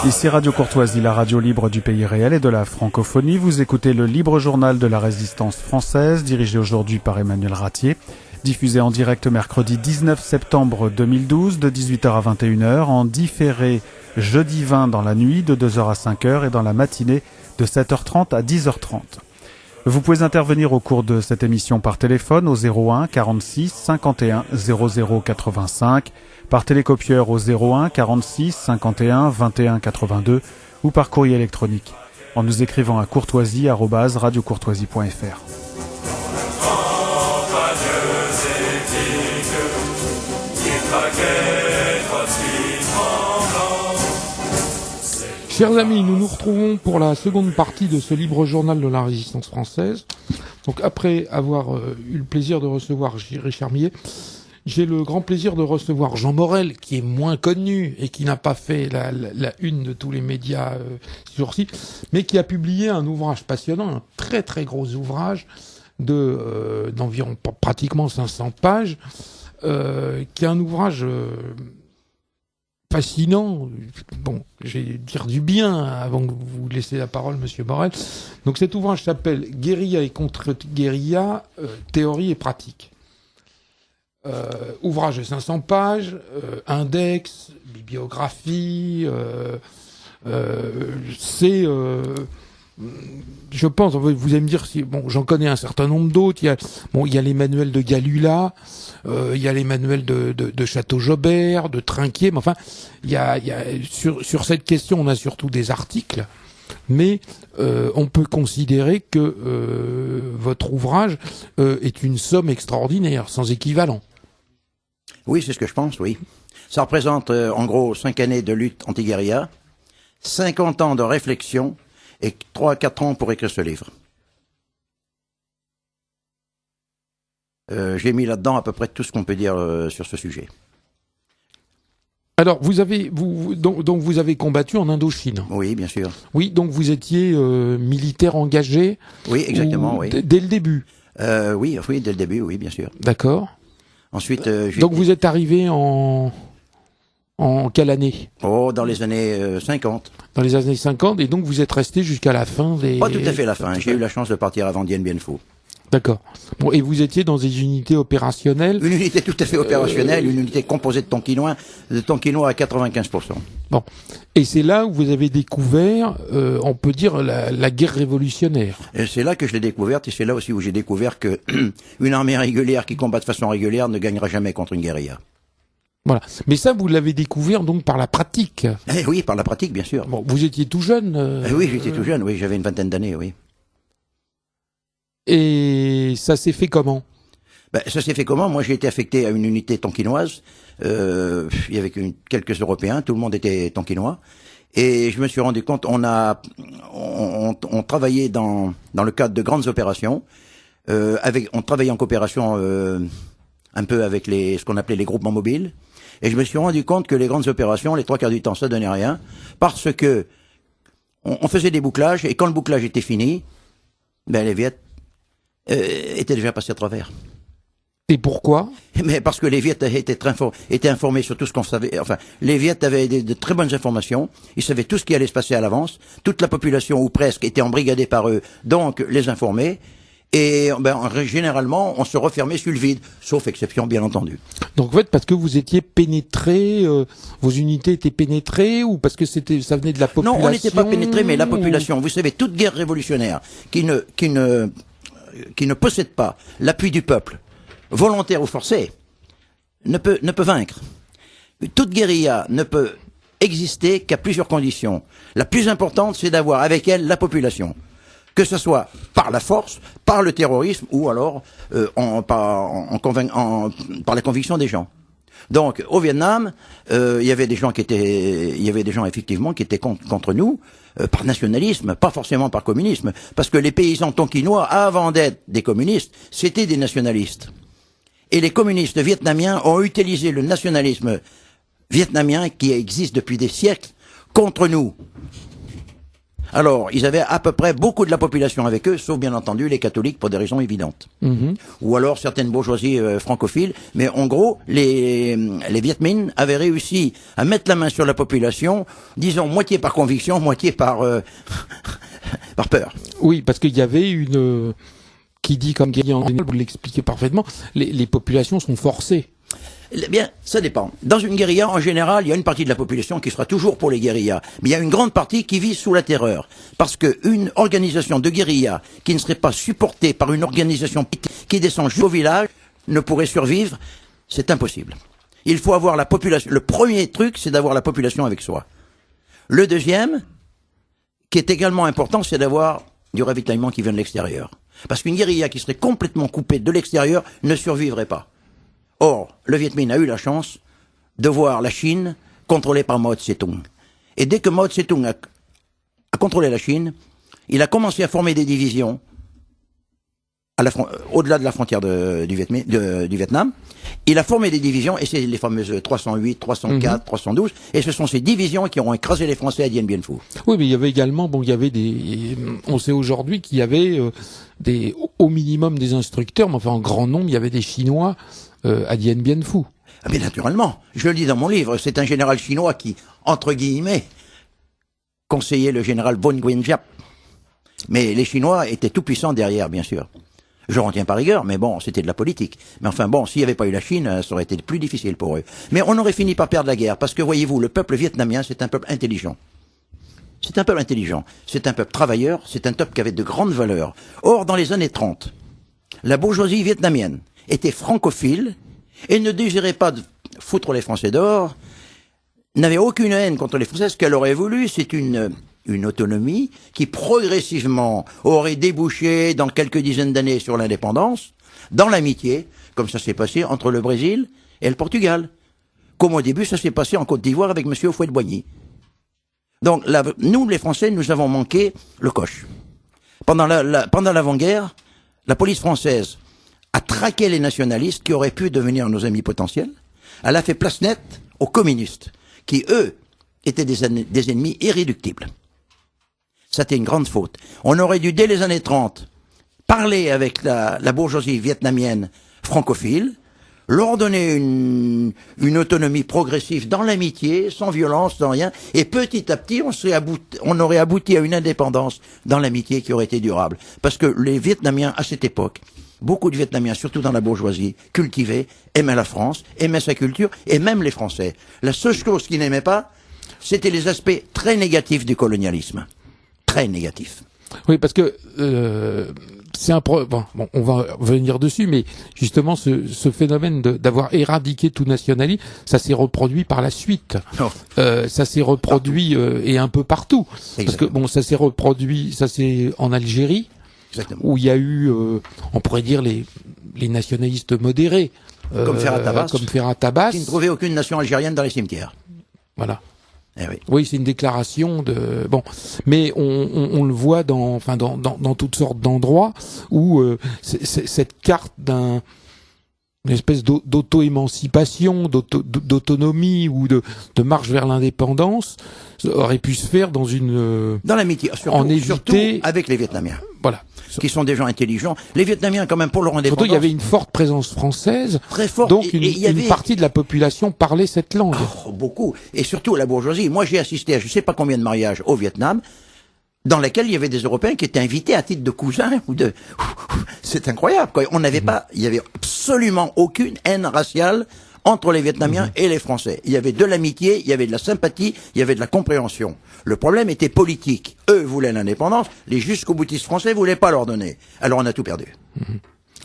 Ici Radio Courtoisie, la radio libre du pays réel et de la francophonie. Vous écoutez le libre journal de la résistance française, dirigé aujourd'hui par Emmanuel Ratier, diffusé en direct mercredi 19 septembre 2012 de 18h à 21h, en différé jeudi 20 dans la nuit de 2h à 5h et dans la matinée de 7h30 à 10h30. Vous pouvez intervenir au cours de cette émission par téléphone au 01 46 51 00 85, par télécopieur au 01 46 51 21 82 ou par courrier électronique en nous écrivant à courtoisie@radiocourtoisie.fr. Chers amis, nous nous retrouvons pour la seconde partie de ce libre journal de la résistance française. Donc après avoir eu le plaisir de recevoir Richard Millet, j'ai le grand plaisir de recevoir Jean Morel, qui est moins connu et qui n'a pas fait la une de tous les médias ces jours-ci, mais qui a publié un ouvrage passionnant, un très très gros ouvrage d'environ pratiquement 500 pages, qui est un ouvrage fascinant. Bon, je vais dire du bien avant que vous laissiez la parole, Monsieur Morel. Donc cet ouvrage s'appelle Guérilla et contre-guérilla, théorie et pratique. Ouvrage de 500 pages, index, bibliographie, c'est, je pense, vous allez me dire si, bon, j'en connais un certain nombre d'autres. Il y a les manuels de Galula, il y a les manuels de Château-Jobert, de Trinquier, mais enfin, sur cette question, on a surtout des articles. Mais on peut considérer que votre ouvrage est une somme extraordinaire, sans équivalent. Oui, c'est ce que je pense, oui. Ça représente en gros 5 années de lutte anti-guérilla, 50 ans de réflexion et 3 à 4 ans pour écrire ce livre. J'ai mis là-dedans à peu près tout ce qu'on peut dire sur ce sujet. Alors, vous avez combattu en Indochine. Oui, bien sûr. Oui, donc vous étiez militaire engagé. Oui, exactement, oui. Dès le début. Oui, dès le début, oui, bien sûr. D'accord. Ensuite, donc vous êtes arrivé en quelle année? Oh, dans les années 50. Dans les années 50, et donc vous êtes resté jusqu'à la fin des... Pas tout à fait la fin. J'ai eu la chance de partir avant Dien Bien Phu. D'accord. Bon, et vous étiez dans des unités opérationnelles? Une unité tout à fait opérationnelle, une unité composée de Tonkinois à 95%. Bon. Et c'est là où vous avez découvert, on peut dire, la guerre révolutionnaire. Et c'est là que je l'ai découverte, et c'est là aussi où j'ai découvert que une armée régulière qui combat de façon régulière ne gagnera jamais contre une guérilla. Voilà. Mais ça, vous l'avez découvert donc par la pratique. Eh oui, par la pratique, bien sûr. Bon, vous étiez tout jeune. Oui, j'étais tout jeune, oui, j'avais une vingtaine d'années, oui. Et ça s'est fait comment? Ça s'est fait comment? Moi, j'ai été affecté à une unité tonkinoise. Il y avait quelques Européens, tout le monde était tonkinois. Et je me suis rendu compte, on travaillait dans le cadre de grandes opérations. On travaillait en coopération un peu avec ce qu'on appelait les groupements mobiles. Et je me suis rendu compte que les grandes opérations, les 3/4 du temps, ça donnait rien, parce que on faisait des bouclages, et quand le bouclage était fini, les Viettes étaient déjà passés à travers. Et pourquoi? Mais parce que les Viettes étaient informés sur tout ce qu'on savait. Enfin, les Viettes avaient de très bonnes informations. Ils savaient tout ce qui allait se passer à l'avance. Toute la population, ou presque, était embrigadée par eux, donc les informaient. Et généralement, on se refermait sur le vide, sauf exception, bien entendu. Donc en fait, parce que vous étiez pénétré, vos unités étaient pénétrées, ou parce que ça venait de la population? Non, on n'était pas pénétré, mais la population. Vous savez, toute guerre révolutionnaire qui ne possède pas l'appui du peuple, volontaire ou forcé, ne peut vaincre. Toute guérilla ne peut exister qu'à plusieurs conditions. La plus importante, c'est d'avoir avec elle la population. Que ce soit par la force, par le terrorisme, ou alors par la conviction des gens. Donc, au Vietnam, il y avait des gens effectivement qui étaient contre nous, par nationalisme, pas forcément par communisme, parce que les paysans tonkinois, avant d'être des communistes, c'étaient des nationalistes. Et les communistes vietnamiens ont utilisé le nationalisme vietnamien qui existe depuis des siècles contre nous. Alors, ils avaient à peu près beaucoup de la population avec eux, sauf bien entendu les catholiques pour des raisons évidentes. Ou alors certaines bourgeoisies francophiles. Mais en gros, les Viet Minh avaient réussi à mettre la main sur la population, disons moitié par conviction, moitié par par peur. Oui, parce qu'il y avait une qui dit comme Guy en vous l'expliquez parfaitement, les populations sont forcées. Eh bien, ça dépend. Dans une guérilla, en général, il y a une partie de la population qui sera toujours pour les guérillas. Mais il y a une grande partie qui vit sous la terreur. Parce qu'une organisation de guérilla qui ne serait pas supportée par une organisation qui descend jusqu'au village ne pourrait survivre. C'est impossible. Il faut avoir la population. Le premier truc, c'est d'avoir la population avec soi. Le deuxième, qui est également important, c'est d'avoir du ravitaillement qui vient de l'extérieur. Parce qu'une guérilla qui serait complètement coupée de l'extérieur ne survivrait pas. Or, le Viet Minh a eu la chance de voir la Chine contrôlée par Mao Tse-tung. Et dès que Mao Tse-tung a contrôlé la Chine, il a commencé à former des divisions au-delà de la frontière du Vietnam. Il a formé des divisions, et c'est les fameuses 308, 304, 312, et ce sont ces divisions qui auront écrasé les Français à Dien Bien Phu. Oui, mais il y avait également, on sait aujourd'hui qu'il y avait au minimum des instructeurs, mais enfin en grand nombre, il y avait des Chinois à Dien Bien Phu. Ah mais naturellement, je le dis dans mon livre, c'est un général chinois qui, entre guillemets, conseillait le général Von Nguyen-Giap. Mais les Chinois étaient tout puissants derrière, bien sûr. Je n'en tiens pas rigueur, mais bon, c'était de la politique. Mais enfin bon, s'il n'y avait pas eu la Chine, ça aurait été plus difficile pour eux. Mais on aurait fini par perdre la guerre, parce que voyez-vous, le peuple vietnamien, c'est un peuple intelligent. C'est un peuple intelligent, c'est un peuple travailleur, c'est un peuple qui avait de grandes valeurs. Or, dans les années 30, la bourgeoisie vietnamienne était francophile et ne désirait pas foutre les Français dehors, n'avait aucune haine contre les Français. Ce qu'elle aurait voulu, c'est une autonomie qui progressivement aurait débouché dans quelques dizaines d'années sur l'indépendance, dans l'amitié, comme ça s'est passé entre le Brésil et le Portugal. Comme au début, ça s'est passé en Côte d'Ivoire avec M. Houphouët-Boigny. Donc, nous, les Français, nous avons manqué le coche. Pendant l'avant-guerre, la police française a traqué les nationalistes qui auraient pu devenir nos amis potentiels. Elle a fait place nette aux communistes, qui, eux, étaient des ennemis irréductibles. C'était une grande faute. On aurait dû, dès les années 30, parler avec la bourgeoisie vietnamienne francophile, leur donner une autonomie progressive dans l'amitié, sans violence, sans rien, et petit à petit, on aurait abouti à une indépendance dans l'amitié qui aurait été durable. Parce que les Vietnamiens, à cette époque, beaucoup de Vietnamiens, surtout dans la bourgeoisie, cultivée, aimaient la France, aimaient sa culture, et même les Français. La seule chose qu'ils n'aimaient pas, c'était les aspects très négatifs du colonialisme. Très négatifs. Oui, parce que c'est bon, on va revenir dessus, mais justement, ce phénomène d'avoir éradiqué tout nationalisme, ça s'est reproduit par la suite. Ça s'est reproduit et un peu partout. Exactement. Parce que bon, ça s'est reproduit, ça c'est en Algérie. Exactement. Où il y a eu, on pourrait dire, les nationalistes modérés. Comme Ferhat Abbas. Qui ne trouvaient aucune nation algérienne dans les cimetières. Voilà. Eh oui. Oui, c'est une déclaration de bon, mais on le voit dans toutes sortes d'endroits où cette carte une espèce d'auto-émancipation, d'autonomie ou de marche vers l'indépendance aurait pu se faire dans l'amitié, surtout avec les Vietnamiens. Voilà. Qui sont des gens intelligents. Les Vietnamiens, quand même, pour leur indépendance. Surtout, il y avait une forte présence française. Très forte. Donc, une partie de la population parlait cette langue. Oh, beaucoup. Et surtout, la bourgeoisie. Moi, j'ai assisté à je sais pas combien de mariages au Vietnam, dans lesquels il y avait des Européens qui étaient invités à titre de cousins ou de... C'est incroyable, quoi. Il y avait absolument aucune haine raciale entre les Vietnamiens et les Français. Il y avait de l'amitié, il y avait de la sympathie, il y avait de la compréhension. Le problème était politique. Eux voulaient l'indépendance, les jusqu'au-boutistes français voulaient pas leur donner. Alors on a tout perdu.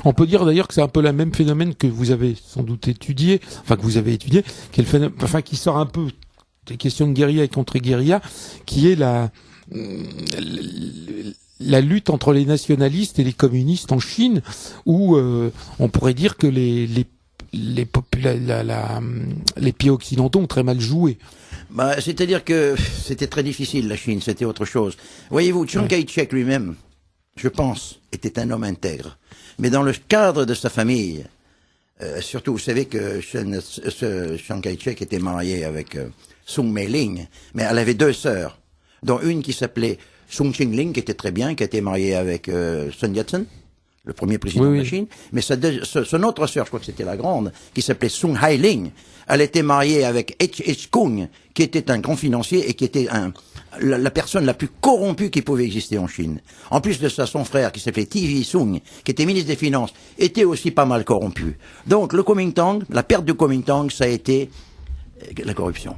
On peut dire d'ailleurs que c'est un peu le même phénomène que vous avez sans doute étudié, qui est le phénomène, qui sort un peu des questions de guérilla et contre-guérilla, qui est la lutte entre les nationalistes et les communistes en Chine, où on pourrait dire que les pays occidentaux ont très mal joué. C'est-à-dire que c'était très difficile, la Chine, c'était autre chose. Voyez-vous, Chiang Kai-shek lui-même, je pense, était un homme intègre. Mais dans le cadre de sa famille, surtout, vous savez que Chiang Kai-shek était marié avec Sung Mei-ling, mais elle avait deux sœurs, dont une qui s'appelait Sung Ching-ling, qui était très bien, qui a été marié avec Sun Yat-sen, le premier président de la Chine. Mais son autre sœur, je crois que c'était la grande, qui s'appelait Sung Hai-ling, elle était mariée avec H. Kung, qui était un grand financier et qui était la personne la plus corrompue qui pouvait exister en Chine. En plus de ça, son frère, qui s'appelait T.V. Sung, qui était ministre des Finances, était aussi pas mal corrompu. Donc, le Kuomintang, la perte du Kuomintang, ça a été la corruption.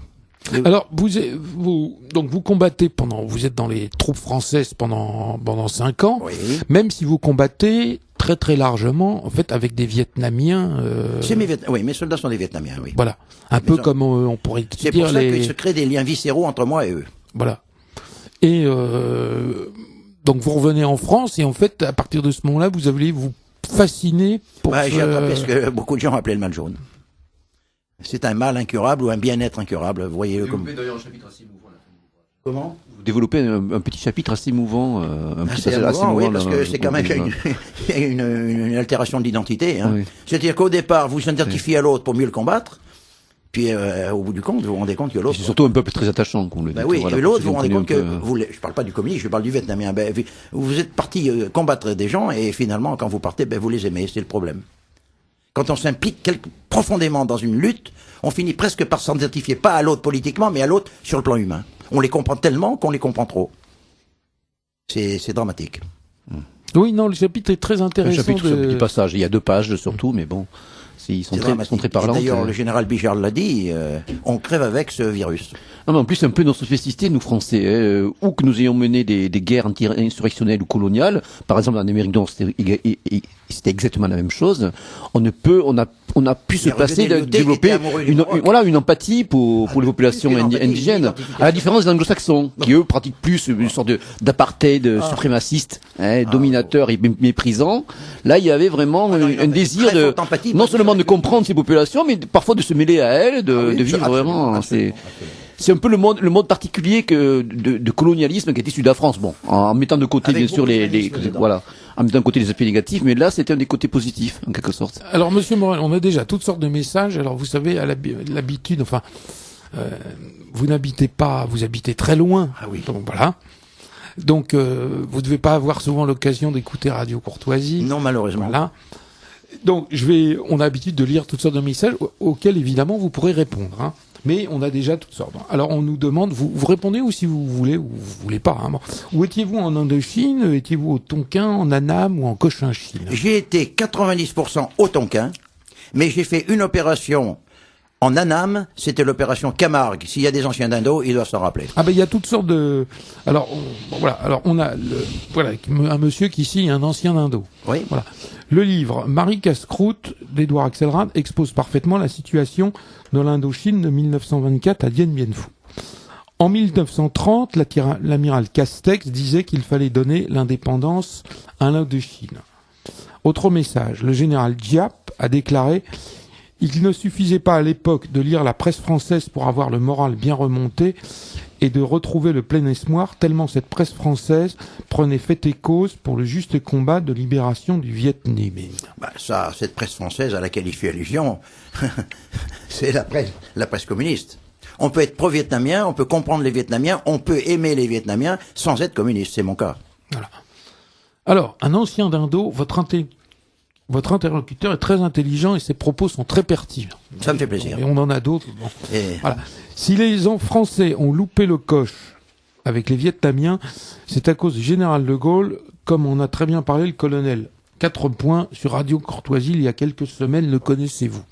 Alors, vous combattez vous êtes dans les troupes françaises pendant 5 ans, Oui. même si vous combattez très très largement, en fait, avec des Vietnamiens. Oui, mes soldats sont des Vietnamiens, oui. Voilà, un peu comme on pourrait dire. C'est pour ça qu'il se crée des liens viscéraux entre moi et eux. Voilà. Et donc vous revenez en France et en fait, à partir de ce moment-là, vous allez vous fasciner pour. J'ai attrapé ce que beaucoup de gens appelaient le mal jaune. C'est un mal incurable ou un bien-être incurable. Vous voyez comme. D'ailleurs un chapitre assez émouvant. Comment? Vous développez un petit chapitre assez émouvant, assez émouvant, oui, parce que c'est quand même une altération d'identité. Hein. Oui. C'est-à-dire qu'au départ, vous identifiez à l'autre pour mieux le combattre. Puis au bout du compte, vous vous rendez compte que l'autre. C'est surtout un peuple très attachant qu'on le dit. Oui, et l'autre, vous vous rendez compte que je parle pas du communiste, je parle du vietnamien. Vous êtes parti combattre des gens et finalement, quand vous partez, vous les aimez. C'est le problème. Quand on s'implique profondément dans une lutte, on finit presque par s'identifier pas à l'autre politiquement, mais à l'autre sur le plan humain. On les comprend tellement qu'on les comprend trop. C'est dramatique. Oui, non, le chapitre est très intéressant. Le chapitre, petit passage. Il y a 2 pages surtout, mais bon. Ils sont très parlants. D'ailleurs, le général Bijard l'a dit, on crève avec ce virus. Non, mais en plus, un peu notre spécificité, nous Français, où que nous ayons mené des guerres anti-insurrectionnelles ou coloniales, par exemple en Amérique du Nord, c'était exactement la même chose. On a pu se passer de développer une empathie pour les populations indigènes, à la différence des anglo-saxons, qui eux pratiquent plus une sorte d'apartheid suprémaciste, dominateur et méprisant. Là, il y avait vraiment un désir de, non seulement de comprendre ces populations, mais parfois de se mêler à elles, de vivre vraiment. C'est un peu le mode particulier de colonialisme qui est issu de la France. Bon, en mettant de côté bien sûr en mettant de côté les aspects négatifs, mais là c'était un des côtés positifs en quelque sorte. Alors Monsieur Morel, on a déjà toutes sortes de messages. Alors vous savez, à l'habitude, enfin, vous habitez très loin. Ah oui. Donc voilà. Donc vous devez pas avoir souvent l'occasion d'écouter Radio Courtoisie. Non, malheureusement. Voilà. Donc on a l'habitude de lire toutes sortes de messages auxquels évidemment vous pourrez répondre. Hein. Mais on a déjà toutes sortes. Alors on nous demande, vous répondez ou si vous voulez ou vous voulez pas. Hein. Où étiez-vous en Indochine? Étiez-vous au Tonkin, en Annam ou en Cochinchine? J'ai été 90% au Tonkin, mais j'ai fait une opération en Annam, c'était l'opération Camargue. S'il y a des anciens d'Indo, ils doivent s'en rappeler. Ah ben il y a toutes sortes de. Alors on a un monsieur qui ici est un ancien d'Indo. Oui. Voilà. Le livre Marie Casse-Croûte d'Édouard Axelrad expose parfaitement la situation de l'Indochine de 1924 à Dien Bien Phu. En 1930, l'amiral Castex disait qu'il fallait donner l'indépendance à l'Indochine. Autre message, le général Giap a déclaré: il ne suffisait pas à l'époque de lire la presse française pour avoir le moral bien remonté et de retrouver le plein espoir, tellement cette presse française prenait fait et cause pour le juste combat de libération du Viet Minh. Cette presse française à laquelle il fait allusion, c'est la presse communiste. On peut être pro-vietnamien, on peut comprendre les Vietnamiens, on peut aimer les Vietnamiens sans être communiste, c'est mon cas. Voilà. Alors, un ancien d'Indo, votre interlocuteur est très intelligent et ses propos sont très pertinents. Ça me fait plaisir. Et on en a d'autres. Bon. Voilà. Si les Français ont loupé le coche avec les Vietnamiens, c'est à cause du général de Gaulle, comme on a très bien parlé le colonel. 4 points sur Radio Courtoisie il y a quelques semaines, le connaissez-vous?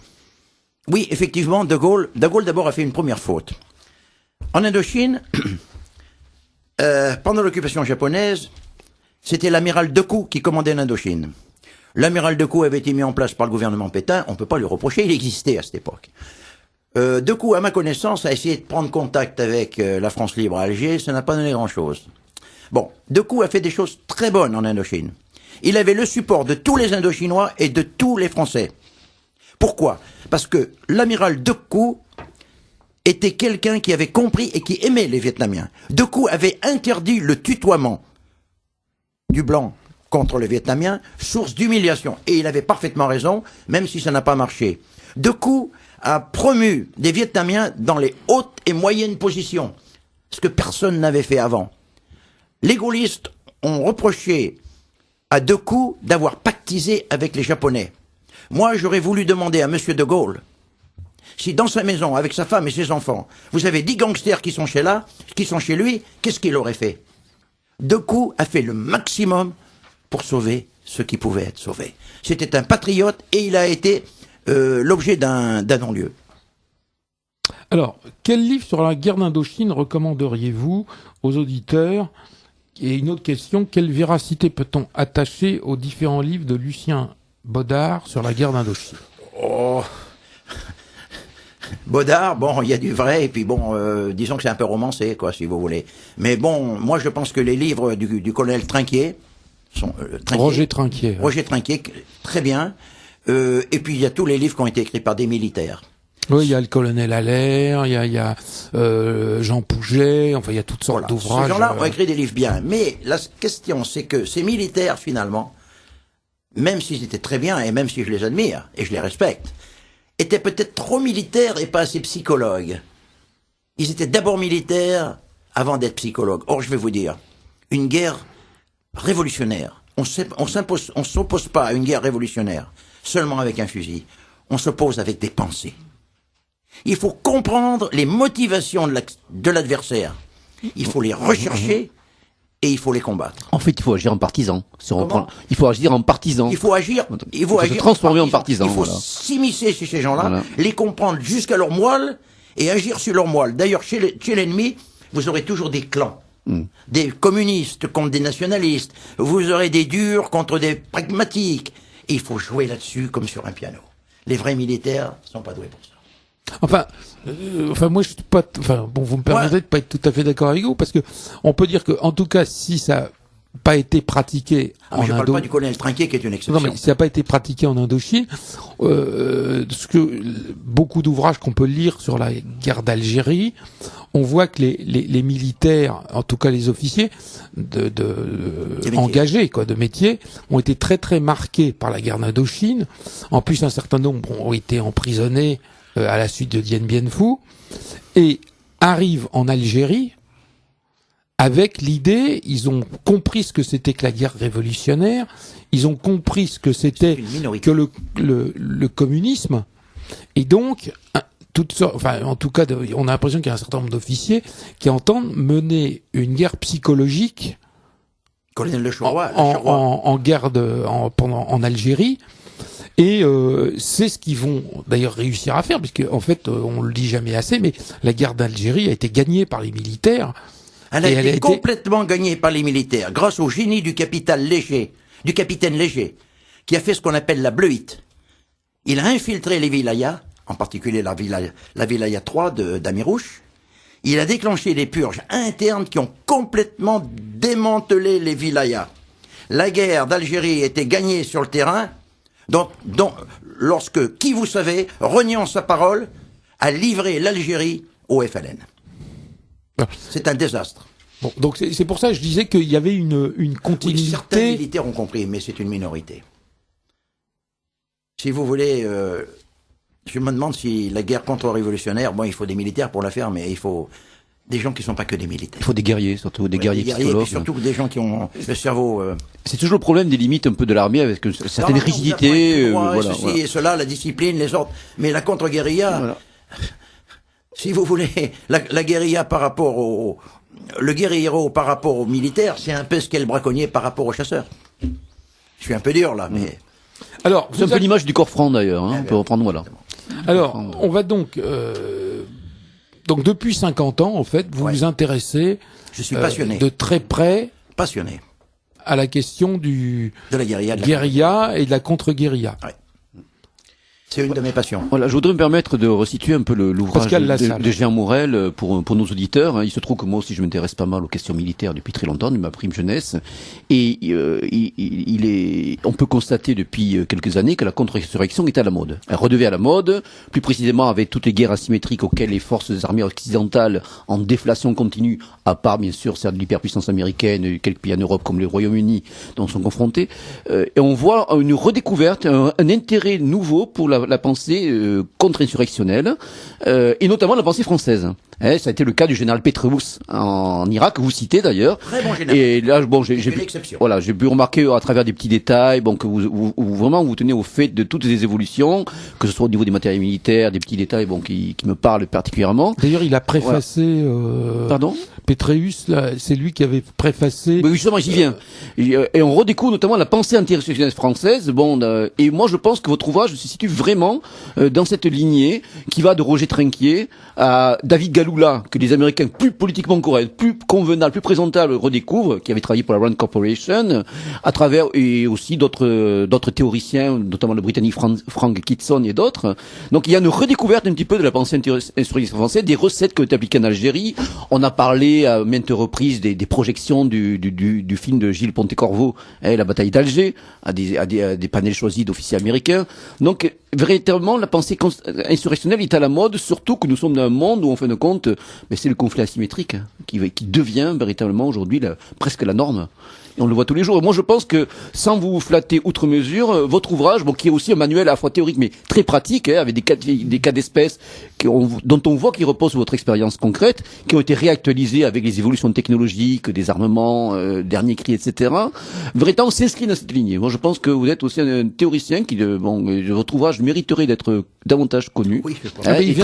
Oui, effectivement, De Gaulle d'abord a fait une première faute. En Indochine, pendant l'occupation japonaise, c'était l'amiral Decoux qui commandait l'Indochine. L'amiral Decoux avait été mis en place par le gouvernement Pétain, on ne peut pas lui reprocher, il existait à cette époque. Decoux, à ma connaissance, a essayé de prendre contact avec la France libre à Alger, ça n'a pas donné grand-chose. Bon, Decoux a fait des choses très bonnes en Indochine. Il avait le support de tous les Indochinois et de tous les Français. Pourquoi? Parce que l'amiral Decoux était quelqu'un qui avait compris et qui aimait les Vietnamiens. Decoux avait interdit le tutoiement du blanc contre les Vietnamiens, source d'humiliation. Et il avait parfaitement raison, même si ça n'a pas marché. Decoux a promu des Vietnamiens dans les hautes et moyennes positions, ce que personne n'avait fait avant. Les gaullistes ont reproché à Decoux d'avoir pactisé avec les Japonais. Moi, j'aurais voulu demander à Monsieur de Gaulle si dans sa maison, avec sa femme et ses enfants, vous avez 10 gangsters qui sont chez lui, qu'est-ce qu'il aurait fait? Decoux a fait le maximum pour sauver ce qui pouvait être sauvé. C'était un patriote et il a été l'objet d'un non-lieu. Alors, quel livre sur la guerre d'Indochine recommanderiez-vous aux auditeurs? Et une autre question, quelle véracité peut-on attacher aux différents livres de Lucien Bodard sur la guerre d'Indochine? Oh. Bodard, bon, il y a du vrai, et puis bon, disons que c'est un peu romancé, quoi, si vous voulez. Mais bon, moi je pense que les livres du colonel Trinquier sont... Roger Trinquier. Roger Trinquier, très bien. Et puis il y a tous les livres qui ont été écrits par des militaires. Oui, il y a le colonel Allaire, il y a Jean Pouget, enfin il y a toutes sortes d'ouvrages. Ces gens-là ont écrit des livres bien. Mais la question, c'est que ces militaires, finalement, même s'ils étaient très bien, et même si je les admire, et je les respecte, étaient peut-être trop militaires et pas assez psychologues. Ils étaient d'abord militaires avant d'être psychologues. Or, je vais vous dire, une guerre révolutionnaire, on s'oppose pas à une guerre révolutionnaire seulement avec un fusil. On s'oppose avec des pensées. Il faut comprendre les motivations de l'adversaire. Il faut les rechercher et il faut les combattre. En fait, il faut agir en partisan. Il faut agir en partisan. Il faut agir se transformer en partisan. Il faut s'immiscer chez ces gens-là, les comprendre jusqu'à leur moelle et agir sur leur moelle. D'ailleurs, chez l'ennemi, vous aurez toujours des clans. Des communistes contre des nationalistes. Vous aurez des durs contre des pragmatiques. Et il faut jouer là-dessus comme sur un piano. Les vrais militaires sont pas doués pour ça. Enfin, moi je suis pas, bon, vous me permettrez de pas être tout à fait d'accord avec vous parce que on peut dire que, en tout cas, si ça n'a pas été pratiqué je parle pas du colonel Trinquier qui est une exception. Non, mais si ça n'a pas été pratiqué en Indochine, beaucoup d'ouvrages qu'on peut lire sur la guerre d'Algérie, on voit que les militaires, en tout cas les officiers engagés, quoi, de métier, ont été très très marqués par la guerre d'Indochine. En plus, un certain nombre ont été emprisonnés à la suite de Dien Bien Phu, et arrivent en Algérie avec l'idée, ils ont compris ce que c'était que la guerre révolutionnaire, ils ont compris ce que c'était que le communisme, et donc, en tout cas, on a l'impression qu'il y a un certain nombre d'officiers qui entendent mener une guerre psychologique en guerre en Algérie. Et c'est ce qu'ils vont d'ailleurs réussir à faire, puisque en fait, on le dit jamais assez, mais la guerre d'Algérie a été gagnée par les militaires. Elle a été complètement gagnée par les militaires, grâce au génie du capitaine Léger, qui a fait ce qu'on appelle la bleuite. Il a infiltré les wilayas, en particulier la wilaya 3 d'Amirouche. Il a déclenché des purges internes qui ont complètement démantelé les wilayas. La guerre d'Algérie était gagnée sur le terrain, lorsque, qui vous savez, reniant sa parole, a livré l'Algérie au FLN. C'est un désastre. Bon, donc c'est pour ça que je disais qu'il y avait une continuité. Oui, certains militaires ont compris, mais c'est une minorité. Si vous voulez, je me demande si la guerre contre-révolutionnaire, bon, il faut des militaires pour la faire, mais il faut des gens qui ne sont pas que des militaires. Il faut des guerriers, surtout des guerriers psychologues. Et surtout des gens qui ont le cerveau... C'est toujours le problème des limites un peu de l'armée, avec certaines rigidités. Voilà. Et cela, la discipline, les ordres. Mais la contre-guérilla, si vous voulez, la guérilla par rapport le guérillero par rapport aux militaires, c'est un peu ce qu'est le braconnier par rapport aux chasseurs. Je suis un peu dur là, mais... Alors, c'est un peu l'image du corps franc d'ailleurs, hein, on peut reprendre, voilà. Alors, on va donc depuis 50 ans, en fait, vous vous intéressez je suis passionné. De très près passionné à la question de la guérilla et de la contre-guérilla. Ouais. C'est une de mes passions. Voilà, je voudrais me permettre de resituer un peu l'ouvrage de Jean Morel pour nos auditeurs. Il se trouve que moi aussi je m'intéresse pas mal aux questions militaires depuis très longtemps, de ma prime jeunesse. Et on peut constater depuis quelques années que la contre-insurrection est à la mode. Elle redevait à la mode, plus précisément avec toutes les guerres asymétriques auxquelles les forces des armées occidentales en déflation continue, à part bien sûr celle de l'hyperpuissance américaine, quelques pays en Europe comme le Royaume-Uni, dont sont confrontés. Et on voit une redécouverte, un intérêt nouveau pour la pensée contre-insurrectionnelle, et notamment la pensée française. Ça a été le cas du général Petraeus en Irak, que vous citez d'ailleurs. Très bon général. Et là, bon, j'ai Une pu, exception. voilà, j'ai pu remarquer à travers des petits détails, bon, que vous vraiment vous tenez au fait de toutes les évolutions, que ce soit au niveau des matériels militaires, des petits détails, bon, qui me parlent particulièrement. D'ailleurs, il a préfacé. Pardon. Petraeus, là, c'est lui qui avait préfacé. Oui, justement, j'y viens. Et on redécouvre notamment la pensée anti-révolutionnaire française. Bon, et moi, je pense que votre ouvrage se situe vraiment dans cette lignée qui va de Roger Trinquier à David Galula, que les Américains plus politiquement corrects, plus convenables, plus présentables redécouvrent, qui avait travaillé pour la Rand Corporation, à travers et aussi d'autres théoriciens, notamment le Britannique Frank Kitson et d'autres. Donc, il y a une redécouverte un petit peu de la pensée anti-révolutionnaire française, des recettes qui ont été appliquées en Algérie. On a parlé à maintes reprises des projections du film de Gilles Pontecorvo, la bataille d'Alger, à des panels choisis d'officiers américains. Donc, véritablement, la pensée insurrectionnelle est à la mode, surtout que nous sommes dans un monde où, en fin de compte, c'est le conflit asymétrique qui devient véritablement aujourd'hui presque la norme. Et on le voit tous les jours. Et moi, je pense que, sans vous flatter outre mesure, votre ouvrage, bon, qui est aussi un manuel à la fois théorique mais très pratique, avec des cas d'espèces dont on voit qu'ils reposent sur votre expérience concrète, qui ont été réactualisés avec les évolutions technologiques, des armements, dernier cri, etc. Véritablement, s'inscrit dans cette lignée. Moi, je pense que vous êtes aussi un théoricien qui, votre ouvrage mériterait d'être davantage connu. Oui, je pense. Il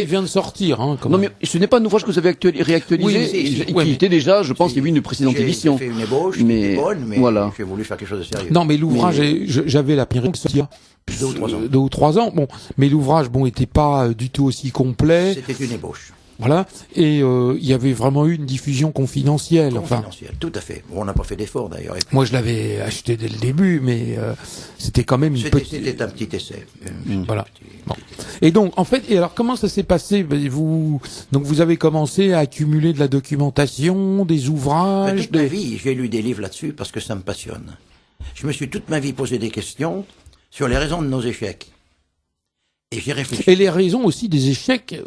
vient de sortir, hein, non, mais ce n'est pas un ouvrage que vous avez réactualisé, qui était déjà, je pense, il y a eu une précédente édition. J'ai fait une ébauche, mais bonne, mais voilà. j'ai voulu faire quelque chose de sérieux. Non, mais l'ouvrage, j'avais la pire sortir 2 ou 3 ans. 2 ou 3 ans. Bon, mais l'ouvrage, était pas du tout aussi complet. C'était une ébauche. Voilà. Et il y avait vraiment eu une diffusion confidentielle. Confidentielle, tout à fait. Bon, on n'a pas fait d'effort d'ailleurs. Moi, je l'avais acheté dès le début, mais c'était quand même une petite. C'était un petit essai. Voilà. Bon. Et donc, en fait, alors comment ça s'est passé? Vous avez commencé à accumuler de la documentation, des ouvrages. Toute ma vie, j'ai lu des livres là-dessus parce que ça me passionne. Je me suis toute ma vie posé des questions sur les raisons de nos échecs. Et j'ai réfléchi. Et les raisons aussi des échecs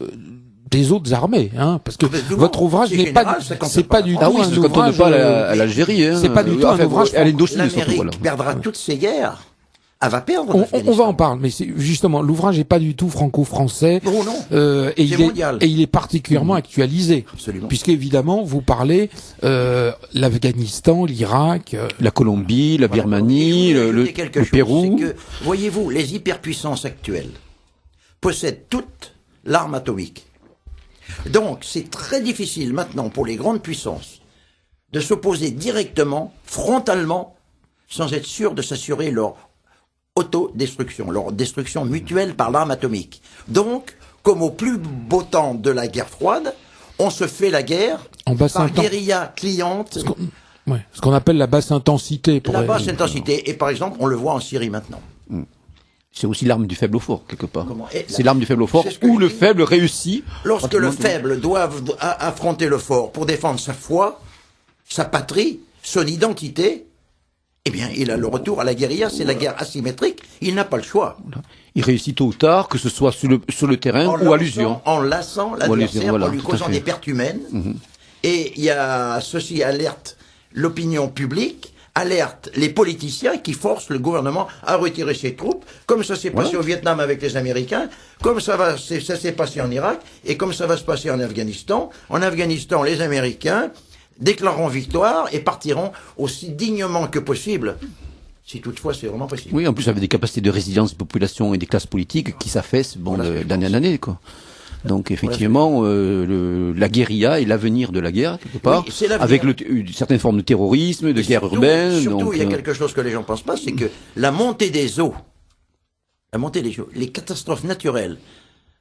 des autres armées, hein, parce que votre ouvrage n'est pas, c'est pas du tout un ouvrage à l'Algérie, hein. C'est pas du tout un ouvrage. L'Amérique perdra toutes ses guerres. Elle va perdre. On va en parler, mais c'est justement l'ouvrage n'est pas du tout franco-français. Oh non. Et il est particulièrement actualisé. Absolument. Puisqu'évidemment vous parlez l'Afghanistan, l'Irak, la Colombie, la Birmanie, le Pérou. C'est que, voyez-vous, les hyperpuissances actuelles possèdent toute l'arme atomique. Donc, c'est très difficile maintenant pour les grandes puissances de s'opposer directement, frontalement, sans être sûr de s'assurer leur autodestruction, leur destruction mutuelle par l'arme atomique. Donc, comme au plus beau temps de la guerre froide, on se fait la guerre par guérilla cliente. Ce qu'on appelle la basse intensité. La basse intensité. Et par exemple, on le voit en Syrie maintenant. C'est aussi l'arme du faible au fort, quelque part. C'est l'arme du faible au fort, où le faible réussit. Lorsque le faible doit affronter le fort pour défendre sa foi, sa patrie, son identité, eh bien, il a le retour à la guérilla, c'est la guerre asymétrique, il n'a pas le choix. Il réussit tôt ou tard, que ce soit sur le terrain ou à l'usure. En lassant l'adversaire, en lui causant des pertes humaines. Et il y a ceci alerte l'opinion publique, alerte les politiciens qui forcent le gouvernement à retirer ses troupes, comme ça s'est passé au Vietnam avec les Américains, comme ça s'est passé en Irak, et comme ça va se passer en Afghanistan. En Afghanistan, les Américains déclareront victoire et partiront aussi dignement que possible, si toutefois c'est vraiment possible. Oui, en plus avec des capacités de résilience des populations et des classes politiques qui s'affaissent d'année en année, quoi. Donc effectivement, la guérilla est l'avenir de la guerre quelque part, avec certaines formes de terrorisme, de guerre urbaine. Surtout, il y a quelque chose que les gens ne pensent pas, c'est que la montée des eaux, les catastrophes naturelles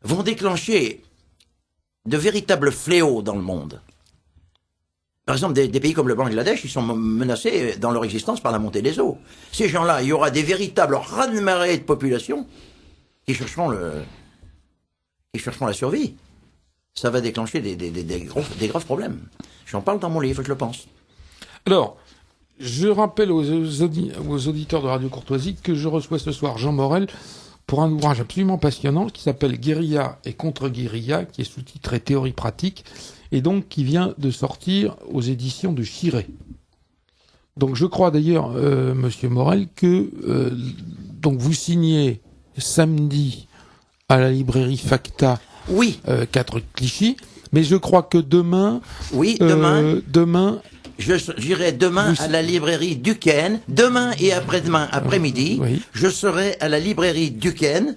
vont déclencher de véritables fléaux dans le monde. Par exemple, des pays comme le Bangladesh, ils sont menacés dans leur existence par la montée des eaux. Ces gens-là, il y aura des véritables raz-de-marée de population qui chercheront la survie. Ça va déclencher des graves problèmes. J'en parle dans mon livre, je le pense. Alors, je rappelle aux auditeurs de Radio Courtoisie que je reçois ce soir Jean Morel pour un ouvrage absolument passionnant qui s'appelle Guérilla et contre-guérilla, qui est sous-titré Théorie pratique, et donc qui vient de sortir aux éditions de Chiré. Donc je crois d'ailleurs, Monsieur Morel, que donc vous signez samedi à la librairie Facta 4 Clichy, Mais je crois que demain... Oui, demain... J'irai demain à la librairie Duquesne. Demain et après-demain, après-midi, je serai à la librairie Duquesne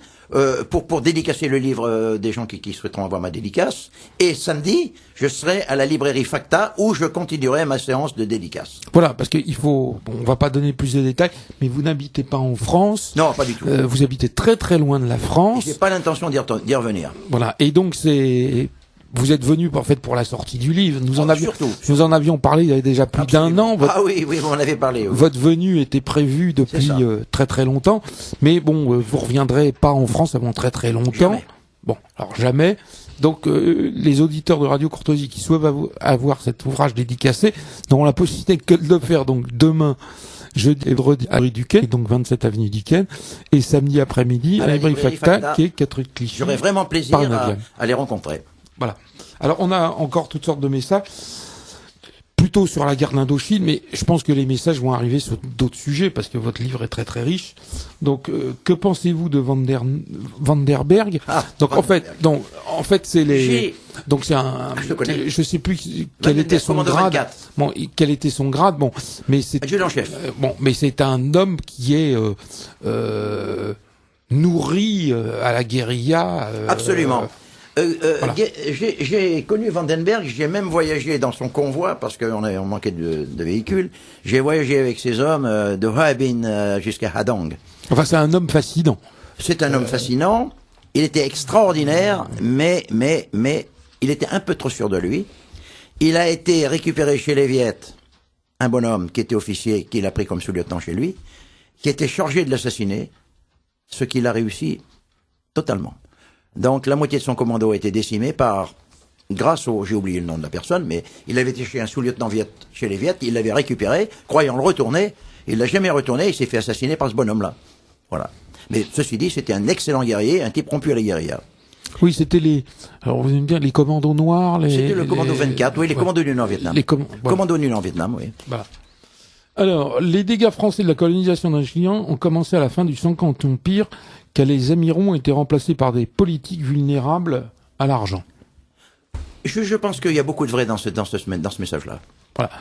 pour dédicacer le livre des gens qui souhaiteront avoir ma dédicace. Et samedi, je serai à la librairie Facta où je continuerai ma séance de dédicace. Voilà, parce qu'il faut... Bon, on va pas donner plus de détails, mais vous n'habitez pas en France. Non, pas du tout. Vous habitez très très loin de la France. J'ai pas l'intention d'y revenir. Voilà, et donc c'est... Vous êtes venu en fait pour la sortie du livre. Nous en avions parlé il y a déjà plus d'un an. Ah oui, vous en avez parlé. Oui. Votre venue était prévue depuis très très longtemps, mais bon, vous reviendrez pas en France avant très très longtemps. Jamais. Bon, alors jamais. Donc les auditeurs de Radio Courtoisie qui souhaitent avoir cet ouvrage dédicacé n'auront la possibilité que de le faire donc demain. Jeudi et vendredi à la Duquesne, donc 27 avenue Duquesne, et samedi après-midi à la librairie Facta, qui est 4 rue de Clichy. J'aurais vraiment plaisir à les rencontrer. Voilà. Alors on a encore toutes sortes de messages, plutôt sur la guerre d'Indochine, mais je pense que les messages vont arriver sur d'autres sujets parce que votre livre est très très riche. Donc que pensez-vous de Vandenberg? Donc en fait c'est les donc c'est un je sais plus quel était son grade. 24. Bon, quel était son grade? Bon, mais c'est adjudant chef. Bon, mais c'est un homme qui est nourri à la guérilla. Absolument. Voilà. J'ai connu Vandenberg, j'ai même voyagé dans son convoi parce qu'on manquait de véhicules. J'ai voyagé avec ces hommes de Harbin jusqu'à Hadong. Enfin, c'est un homme fascinant. C'est un homme fascinant. Il était extraordinaire, mais il était un peu trop sûr de lui. Il a été récupéré chez les Viettes, un bonhomme qui était officier, qu'il a pris comme sous-lieutenant chez lui, qui était chargé de l'assassiner, ce qu'il a réussi totalement. Donc la moitié de son commando a été décimée grâce au, j'ai oublié le nom de la personne, mais il avait été chez un sous-lieutenant chez les Viettes, il l'avait récupéré, croyant le retourner, il l'a jamais retourné, il s'est fait assassiner par ce bonhomme-là. Voilà. Mais ceci dit, c'était un excellent guerrier, un type rompu à la guérilla. Oui, c'était alors vous allez me dire, les commandos noirs, C'était le commando 24, oui, les commandos du Nord-Vietnam. Commandos du Nord-Vietnam, oui. Voilà. Alors, les dégâts français de la colonisation d'Indochine ont commencé à la fin du 50e Empire, car les amiraux ont été remplacés par des politiques vulnérables à l'argent. Je pense qu'il y a beaucoup de vrai dans ce message-là. Voilà.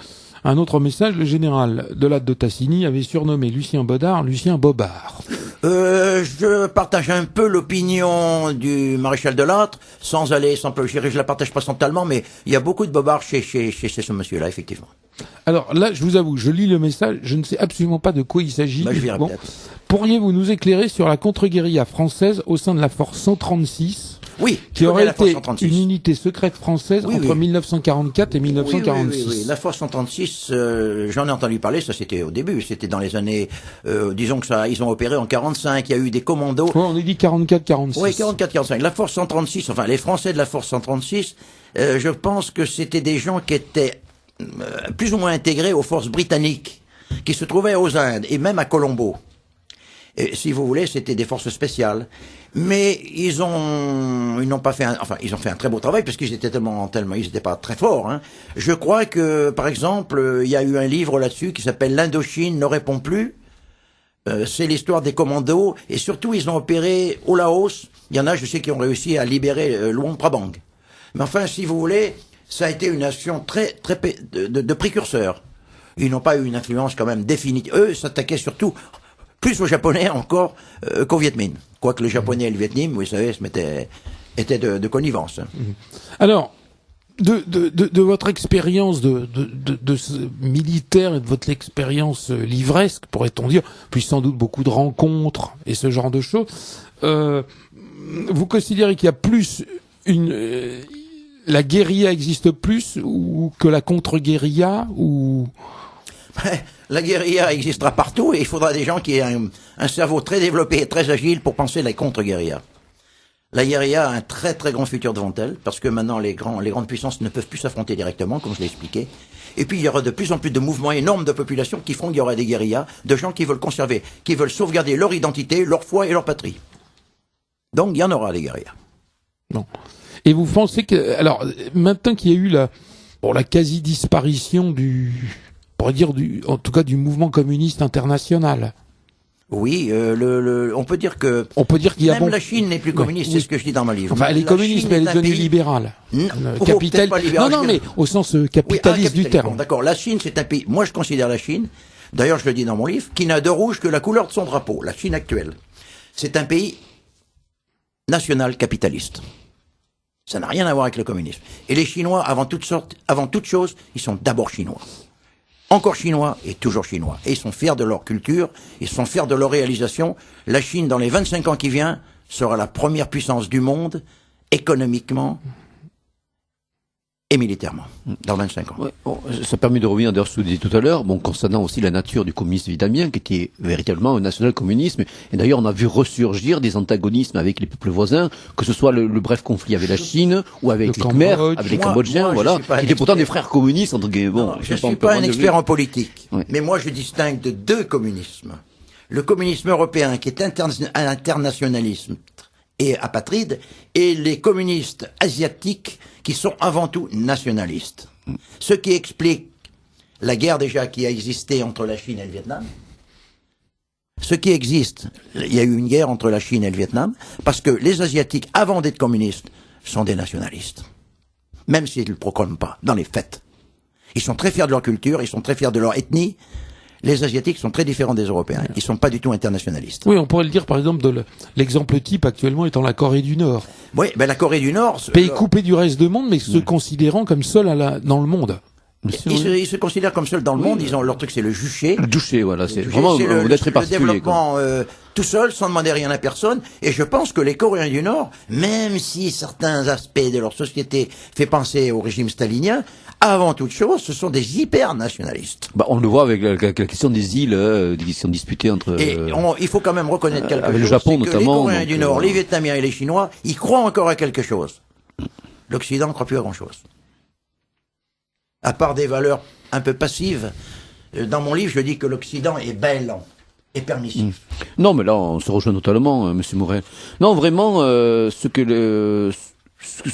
Un autre message, le général de Latte de Tassigny avait surnommé Lucien Bodard Lucien Bobard. Je partage un peu l'opinion du maréchal de Lattre, je la partage pas totalement, mais il y a beaucoup de bobards chez ce monsieur-là, effectivement. Alors là, je vous avoue, je lis le message, je ne sais absolument pas de quoi il s'agit. Je verrai peut-être. Pourriez-vous nous éclairer sur la contre-guérilla française au sein de la force 136? Oui, qui aurait été une unité secrète française entre 1944 et 1946. Oui. La force 136, j'en ai entendu parler, ça c'était au début, c'était dans les années, disons que ils ont opéré en 45, il y a eu des commandos. Oui, on a dit 44-46. Oui, 44-45. La force 136, enfin les Français de la force 136, je pense que c'était des gens qui étaient plus ou moins intégrés aux forces britanniques, qui se trouvaient aux Indes et même à Colombo. Et, si vous voulez, c'était des forces spéciales. Mais ils n'ont pas fait ils ont fait un très beau travail parce qu'ils étaient ils étaient pas très forts, hein. Je crois que, par exemple, il y a eu un livre là-dessus qui s'appelle L'Indochine ne répond plus. C'est l'histoire des commandos et surtout ils ont opéré au Laos. Il y en a, je sais, qui ont réussi à libérer Luang Prabang. Mais enfin, si vous voulez, ça a été une action de précurseur. Ils n'ont pas eu une influence quand même définitive. Eux s'attaquaient surtout plus aux Japonais encore qu'aux Viet Minh. Quoique le Japonais et le Viet Minh, vous savez, étaient de connivence. Alors, de votre expérience de militaire et de votre expérience livresque, pourrait-on dire, puis sans doute beaucoup de rencontres et ce genre de choses, vous considérez qu'il y a plus la guérilla existe plus ou que la contre-guérilla ou... La guérilla existera partout et il faudra des gens qui aient un cerveau très développé et très agile pour penser la contre-guérilla. La guérilla a un très très grand futur devant elle parce que maintenant les grandes puissances ne peuvent plus s'affronter directement, comme je l'ai expliqué. Et puis il y aura de plus en plus de mouvements énormes de population qui font qu'il y aura des guérillas, de gens qui veulent conserver, qui veulent sauvegarder leur identité, leur foi et leur patrie. Donc il y en aura des guérillas. Bon. Et vous pensez que, alors maintenant qu'il y a eu la quasi-disparition en tout cas du mouvement communiste international. Oui, on peut dire que qu'il y a même la Chine n'est plus communiste, c'est ce que je dis dans ma livre. Enfin, elle est communiste, mais elle est devenue libérale. Capital. Non, mais au sens capitaliste du terme. Bon, d'accord. La Chine, c'est un pays. Moi, je considère la Chine. D'ailleurs, je le dis dans mon livre, qui n'a de rouge que la couleur de son drapeau. La Chine actuelle, c'est un pays national capitaliste. Ça n'a rien à voir avec le communisme. Et les Chinois, avant toute chose, ils sont d'abord chinois. Encore chinois et toujours chinois. Et ils sont fiers de leur culture, ils sont fiers de leur réalisation. La Chine, dans les 25 ans qui viennent, sera la première puissance du monde, économiquement et militairement, dans 25 ans. Ouais, bon, ça permet de revenir d'ailleurs ce que vous disiez tout à l'heure, bon, concernant aussi la nature du communisme vietnamien, qui était véritablement un national-communisme. Et d'ailleurs, on a vu ressurgir des antagonismes avec les peuples voisins, que ce soit le bref conflit avec la Chine, ou avec les Khmers, avec les Cambodgiens, voilà, qui étaient pourtant des frères communistes, entre guillemets. Bon, je ne suis pas un expert en politique, mais moi je distingue de deux communismes. Le communisme européen, qui est un internationalisme et apatride, et les communistes asiatiques qui sont avant tout nationalistes. Ce qui explique la guerre déjà qui a existé entre la Chine et le Vietnam. Ce qui existe, il y a eu une guerre entre la Chine et le Vietnam, parce que les Asiatiques, avant d'être communistes, sont des nationalistes. Même s'ils ne le proclament pas, dans les faits. Ils sont très fiers de leur culture, ils sont très fiers de leur ethnie. Les Asiatiques sont très différents des Européens. Ils sont pas du tout internationalistes. Oui, on pourrait le dire, par exemple, de l'exemple type actuellement étant la Corée du Nord. Oui, ben la Corée du Nord... Pays coupé du reste du monde, mais se considérant comme seul dans le monde. Ils se considèrent comme seuls dans le monde. Ils ont leur truc, c'est le juché. Le juché, voilà, c'est vraiment d'être particulier. Le développement tout seul, sans demander rien à personne. Et je pense que les Coréens du Nord, même si certains aspects de leur société fait penser au régime stalinien, avant toute chose, ce sont des hyper-nationalistes. Bah, on le voit avec la question des îles qui sont disputées entre... Et il faut quand même reconnaître quelque chose. Le Japon, c'est que notamment. Les Coréens du Nord, les Vietnamiens et les Chinois, ils croient encore à quelque chose. L'Occident ne croit plus à grand-chose. À part des valeurs un peu passives. Dans mon livre, je dis que l'Occident est bêlant et permissif. Non, mais là, on se rejoint totalement, Monsieur Mouret. Non, vraiment, ce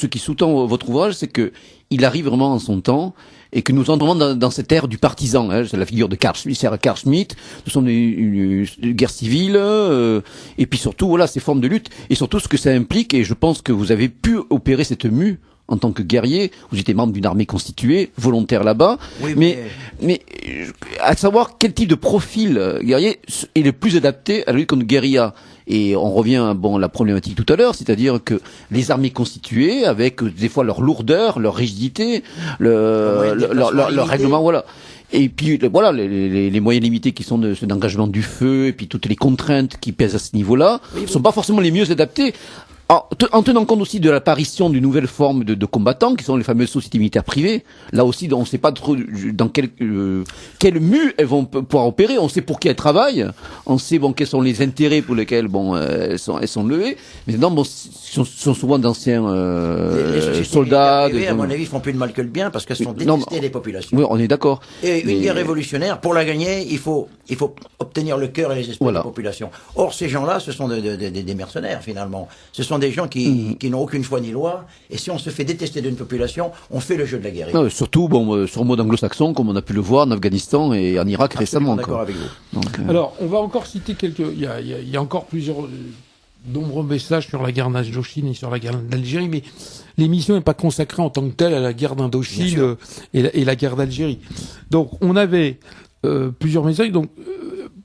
qui sous-tend votre ouvrage, c'est que il arrive vraiment en son temps et que nous entrons dans cette ère du partisan. Hein, c'est la figure de Carl Schmitt. Nous sommes une guerre civile et puis surtout, voilà, ces formes de lutte et surtout ce que ça implique. Et je pense que vous avez pu opérer cette mue en tant que guerrier. Vous étiez membre d'une armée constituée, volontaire là-bas. Oui, mais à savoir quel type de profil guerrier est le plus adapté à la lutte contre guérilla. Et on revient à la problématique tout à l'heure, c'est-à-dire que les armées constituées, avec des fois leur lourdeur, leur rigidité, leur règlement, voilà. Et puis voilà, les moyens limités qui sont d'engagement du feu, et puis toutes les contraintes qui pèsent à ce niveau-là, sont pas forcément les mieux adaptés. Alors, en tenant compte aussi de l'apparition d'une nouvelle forme de combattants, qui sont les fameuses sociétés militaires privées, là aussi, on ne sait pas trop dans quelle mue elles vont pouvoir opérer. On sait pour qui elles travaillent, on sait quels sont les intérêts pour lesquels elles sont levées. Mais non, ce sont souvent d'anciens soldats. Privées, à mon avis, font plus de mal que le bien parce qu'elles sont détestées des populations. Oui, on est d'accord. Et une guerre révolutionnaire, pour la gagner, il faut obtenir le cœur et les esprits de la population. Or, ces gens-là, ce sont des mercenaires finalement. Ce sont des gens qui n'ont aucune foi ni loi, et si on se fait détester d'une population, on fait le jeu de la guerre. Non, surtout, sur mode anglo-saxon, comme on a pu le voir en Afghanistan et en Irak récemment. D'accord avec vous. Donc, alors, on va encore citer il y a encore plusieurs nombreux messages sur la guerre d'Indochine et sur la guerre d'Algérie, mais l'émission n'est pas consacrée en tant que telle à la guerre d'Indochine et la guerre d'Algérie. Donc, on avait plusieurs messages. Donc,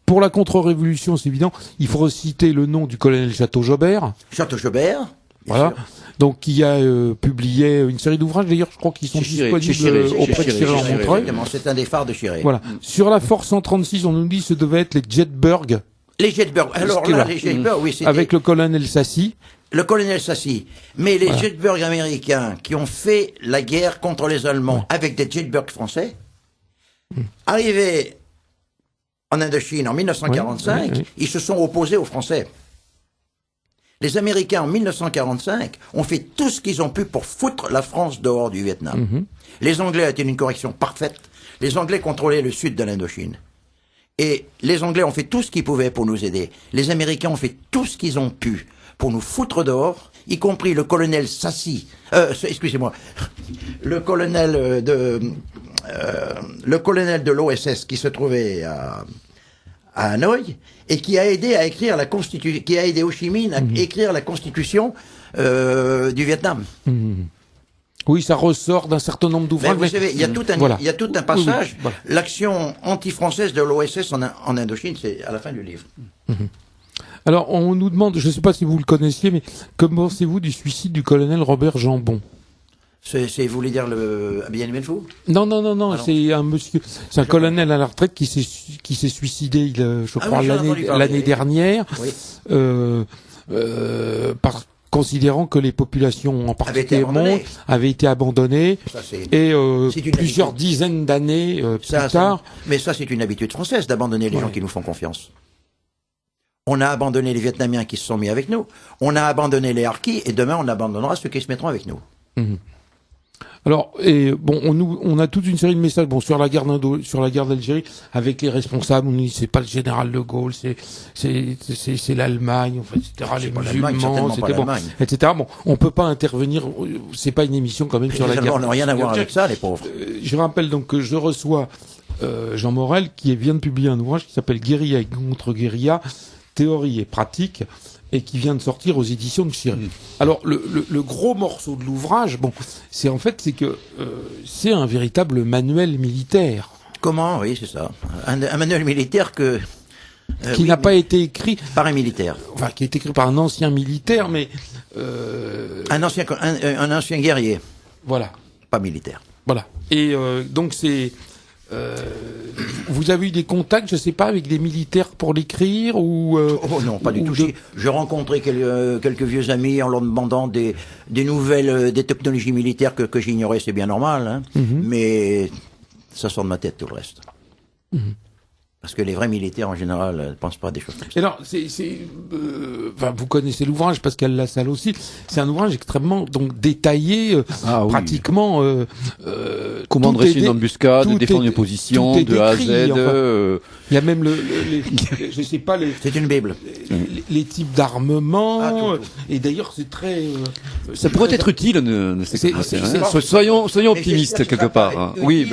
pour la contre-révolution, c'est évident, il faut citer le nom du colonel Chateau-Jobert. Chateau-Jobert. Voilà. Donc, qui a publié une série d'ouvrages, d'ailleurs, je crois qu'ils sont disponibles auprès de Chiré en Montreuil. C'est un des phares de Chiré. Voilà. Sur la Force 136, on nous dit que ce devait être les Jetburg. Les Jetburg. Alors là, les Jetburg, oui, c'était... Avec le colonel Sassy. Le colonel Sassy. Mais les Jetburg américains qui ont fait la guerre contre les Allemands avec des Jetburg français, arrivés en Indochine en 1945, ils se sont opposés aux Français. Les Américains, en 1945, ont fait tout ce qu'ils ont pu pour foutre la France dehors du Vietnam. Les Anglais étaient une correction parfaite. Les Anglais contrôlaient le sud de l'Indochine. Et les Anglais ont fait tout ce qu'ils pouvaient pour nous aider. Les Américains ont fait tout ce qu'ils ont pu pour nous foutre dehors, y compris le colonel Sassy, excusez-moi, le colonel de l'OSS qui se trouvait à Hanoï et qui a aidé à écrire la constitution, qui a aidé Ho Chi Minh à écrire la constitution du Vietnam. Oui, ça ressort d'un certain nombre d'ouvrages. Vous savez, il y a tout un, voilà. il y a tout un passage. Oui, voilà. L'action anti-française de l'OSS en Indochine, c'est à la fin du livre. Alors, on nous demande, je ne sais pas si vous le connaissiez, mais que pensez-vous du suicide du colonel Robert Jambon? Vous voulez dire le Bien Melfou? Non, c'est un monsieur, c'est un colonel à la retraite qui s'est suicidé, je crois, oui, l'année dernière, oui. Considérant que les populations, en particulier mondes, avaient été abandonnées, Ça, et c'est une plusieurs habitude. dizaines d'années plus tard. Mais ça, c'est une habitude française d'abandonner les gens qui nous font confiance. On a abandonné les Vietnamiens qui se sont mis avec nous. On a abandonné les Harkis et demain on abandonnera ceux qui se mettront avec nous. Alors, on a toute une série de messages, sur la guerre d'Algérie, avec les responsables, on dit c'est pas le général de Gaulle, c'est l'Allemagne, etc., les musulmans, etc. Bon, on peut pas intervenir, c'est pas une émission quand même sur la guerre. On n'a rien à voir avec ça, les pauvres. Je rappelle donc que je reçois Jean Morel, qui vient de publier un ouvrage qui s'appelle Guérilla et contre-guérilla, théorie et pratique, et qui vient de sortir aux éditions de Cyril. Alors le gros morceau de l'ouvrage, c'est que c'est un véritable manuel militaire. Comment? Oui, c'est ça. Un manuel militaire qui n'a pas été écrit par un militaire. Enfin, qui a été écrit par un ancien militaire, mais un ancien guerrier. Voilà. Pas militaire. Voilà. Et donc c'est vous avez eu des contacts, je sais pas, avec des militaires pour l'écrire ou Oh non, pas du tout. J'ai rencontré quelques vieux amis en leur demandant des nouvelles, des technologies militaires que j'ignorais, c'est bien normal, hein. Mais ça sort de ma tête tout le reste. Parce que les vrais militaires, en général, ne pensent pas à des choses comme ça. Et alors, vous connaissez l'ouvrage, Pascal Lassalle aussi. C'est un ouvrage extrêmement détaillé, pratiquement. Comment dresser une embuscade, défendre une position de A à Z. Il y a même je sais pas c'est une bible. Les types d'armement. Et d'ailleurs, c'est très. Ça pourrait être utile. Soyons optimistes quelque part. Hein. Oui,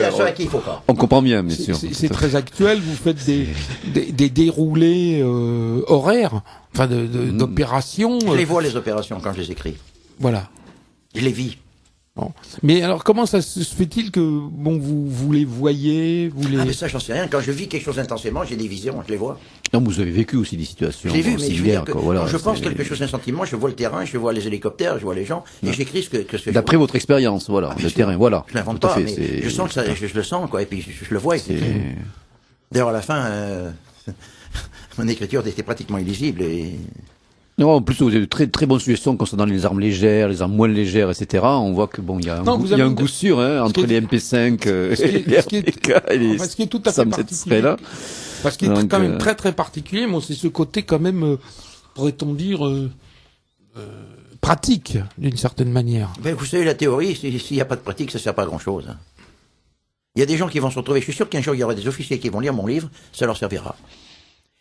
on comprend bien, bien sûr. C'est très actuel. Vous faites des déroulés horaires, d'opérations. Je les vois les opérations quand je les écris. Voilà. Je les vis. Bon. Mais alors, comment ça se fait-il que vous les voyez, mais ça, j'en sais rien. Quand je vis quelque chose intensément, j'ai des visions, je les vois. Non, vous avez vécu aussi des situations similaires. Quand je pense quelque chose, un sentiment, je vois le terrain, je vois les hélicoptères, je vois les gens, et j'écris ce que d'après votre expérience, voilà, le terrain, voilà. Je l'invente pas, mais je sens que ça, je le sens, quoi, et puis je le vois. D'ailleurs, à la fin, mon écriture était pratiquement illisible et... Non, en plus, vous avez de très, très bonnes suggestions concernant les armes légères, les armes moins légères, etc. On voit que il y a un goût sûr, entre les MP5 et les RPK et les ce qui est tout à fait particulier. Là. Parce qu'il est quand même très, très particulier, c'est ce côté quand même, pourrait-on dire, pratique, d'une certaine manière. Ben, vous savez, la théorie, s'il n'y a pas de pratique, ça ne sert pas à grand-chose. Il y a des gens qui vont se retrouver, je suis sûr qu'un jour, il y aura des officiers qui vont lire mon livre, ça leur servira.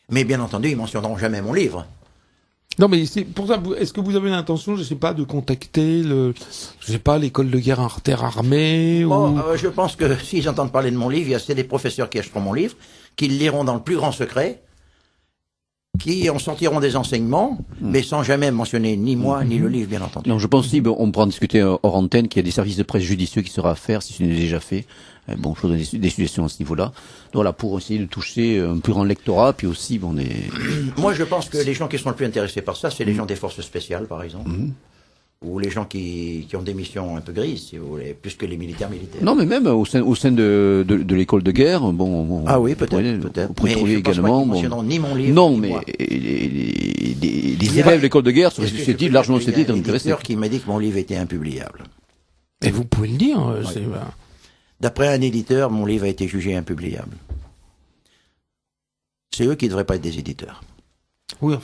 Mais bien entendu, ils mentionneront jamais mon livre. Non, mais c'est pour ça, est-ce que vous avez l'intention, je sais pas, de contacter l'école de guerre interarmée je pense que s'ils entendent parler de mon livre, c'est des professeurs qui achèteront mon livre, qui le liront dans le plus grand secret, qui en sortiront des enseignements, mais sans jamais mentionner ni moi, ni le livre, bien entendu. Non, je pense aussi, on pourra en discuter hors antenne, qu'il y a des services de presse judicieux qui sera à faire, si ce n'est déjà fait. Je vous donne des suggestions à ce niveau-là. Voilà, pour essayer de toucher un plus grand lectorat, puis aussi, Moi, je pense que les gens qui sont le plus intéressés par ça, c'est les gens des forces spéciales, par exemple. Ou les gens qui ont des missions un peu grises, si vous voulez, plus que les militaires. Non, mais même au sein de l'école de guerre, ah oui, peut-être. Vous pouvez trouver également. Ni mon livre. Non, ni mais moi. les élèves de l'école de guerre seraient susceptibles, largement susceptibles d'être intéressés. Il y a un éditeur qui m'a dit que mon livre était impubliable. Et vous pouvez le dire. D'après un éditeur, mon livre a été jugé impubliable. C'est eux qui ne devraient pas être des éditeurs. Oui,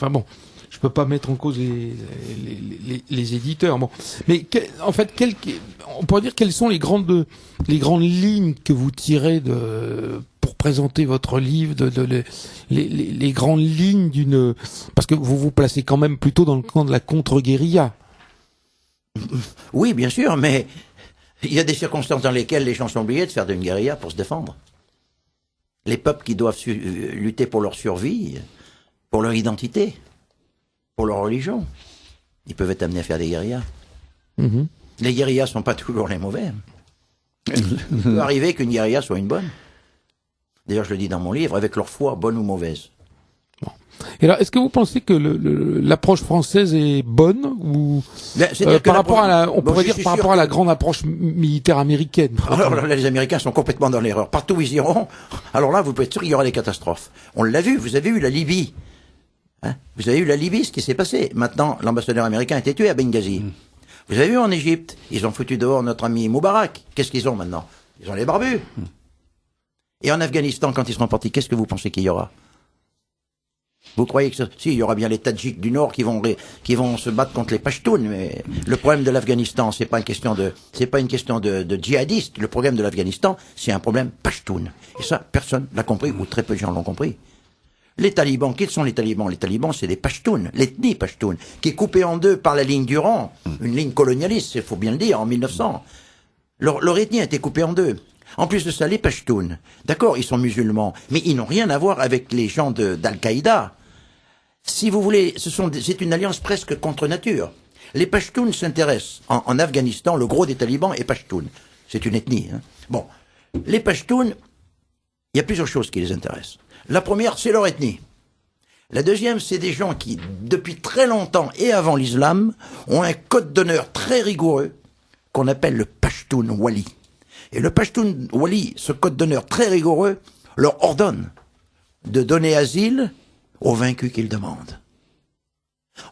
je peux pas mettre en cause les éditeurs. Mais en fait, on pourrait dire quelles sont les grandes lignes que vous tirez pour présenter votre livre, les grandes lignes parce que vous vous placez quand même plutôt dans le camp de la contre-guérilla. Oui, bien sûr, mais il y a des circonstances dans lesquelles les gens sont obligés de faire d'une guérilla pour se défendre. les peuples qui doivent lutter pour leur survie, pour leur identité, pour leur religion, ils peuvent être amenés à faire des guérillas. Les guérillas sont pas toujours les mauvais. Il peut arriver qu'une guérilla soit une bonne. D'ailleurs, je le dis dans mon livre, avec leur foi, bonne ou mauvaise. Bon. Et alors, est-ce que vous pensez que l'approche française est bonne ou par rapport à la, on pourrait dire par rapport à la grande approche militaire américaine? Alors là, les Américains sont complètement dans l'erreur. Partout où ils iront, alors là, vous pouvez être sûr qu'il y aura des catastrophes. On l'a vu, vous avez eu la Libye. Hein, vous avez eu la Libye, ce qui s'est passé. Maintenant, l'ambassadeur américain a été tué à Benghazi. Vous avez vu en Égypte, ils ont foutu dehors notre ami Moubarak. Qu'est-ce qu'ils ont maintenant? Ils ont les barbus. Et en Afghanistan, quand ils seront partis, qu'est-ce que vous pensez qu'il y aura? Vous croyez que si, il y aura bien les Tadjiks du Nord qui vont se battre contre les Pashtuns, mais le problème de l'Afghanistan, c'est pas une question de djihadistes. Le problème de l'Afghanistan, c'est un problème Pashtun. Et ça, personne l'a compris, ou très peu de gens l'ont compris. Les talibans, qui sont les talibans? Les talibans, c'est des Pashtuns, l'ethnie Pashtun, qui est coupée en deux par la ligne du rang, une ligne colonialiste, il faut bien le dire, en 1900. Leur ethnie a été coupée en deux. En plus de ça, les Pashtuns, d'accord, ils sont musulmans, mais ils n'ont rien à voir avec les gens d'Al-Qaïda. Si vous voulez, c'est une alliance presque contre nature. Les Pashtuns s'intéressent, en Afghanistan, le gros des talibans est Pashtun. C'est une ethnie. Hein. Bon, les Pashtuns, il y a plusieurs choses qui les intéressent. La première, c'est leur ethnie. La deuxième, c'est des gens qui, depuis très longtemps et avant l'islam, ont un code d'honneur très rigoureux qu'on appelle le Pashtun Wali. Et le Pashtun Wali, ce code d'honneur très rigoureux, leur ordonne de donner asile aux vaincus qu'ils demandent.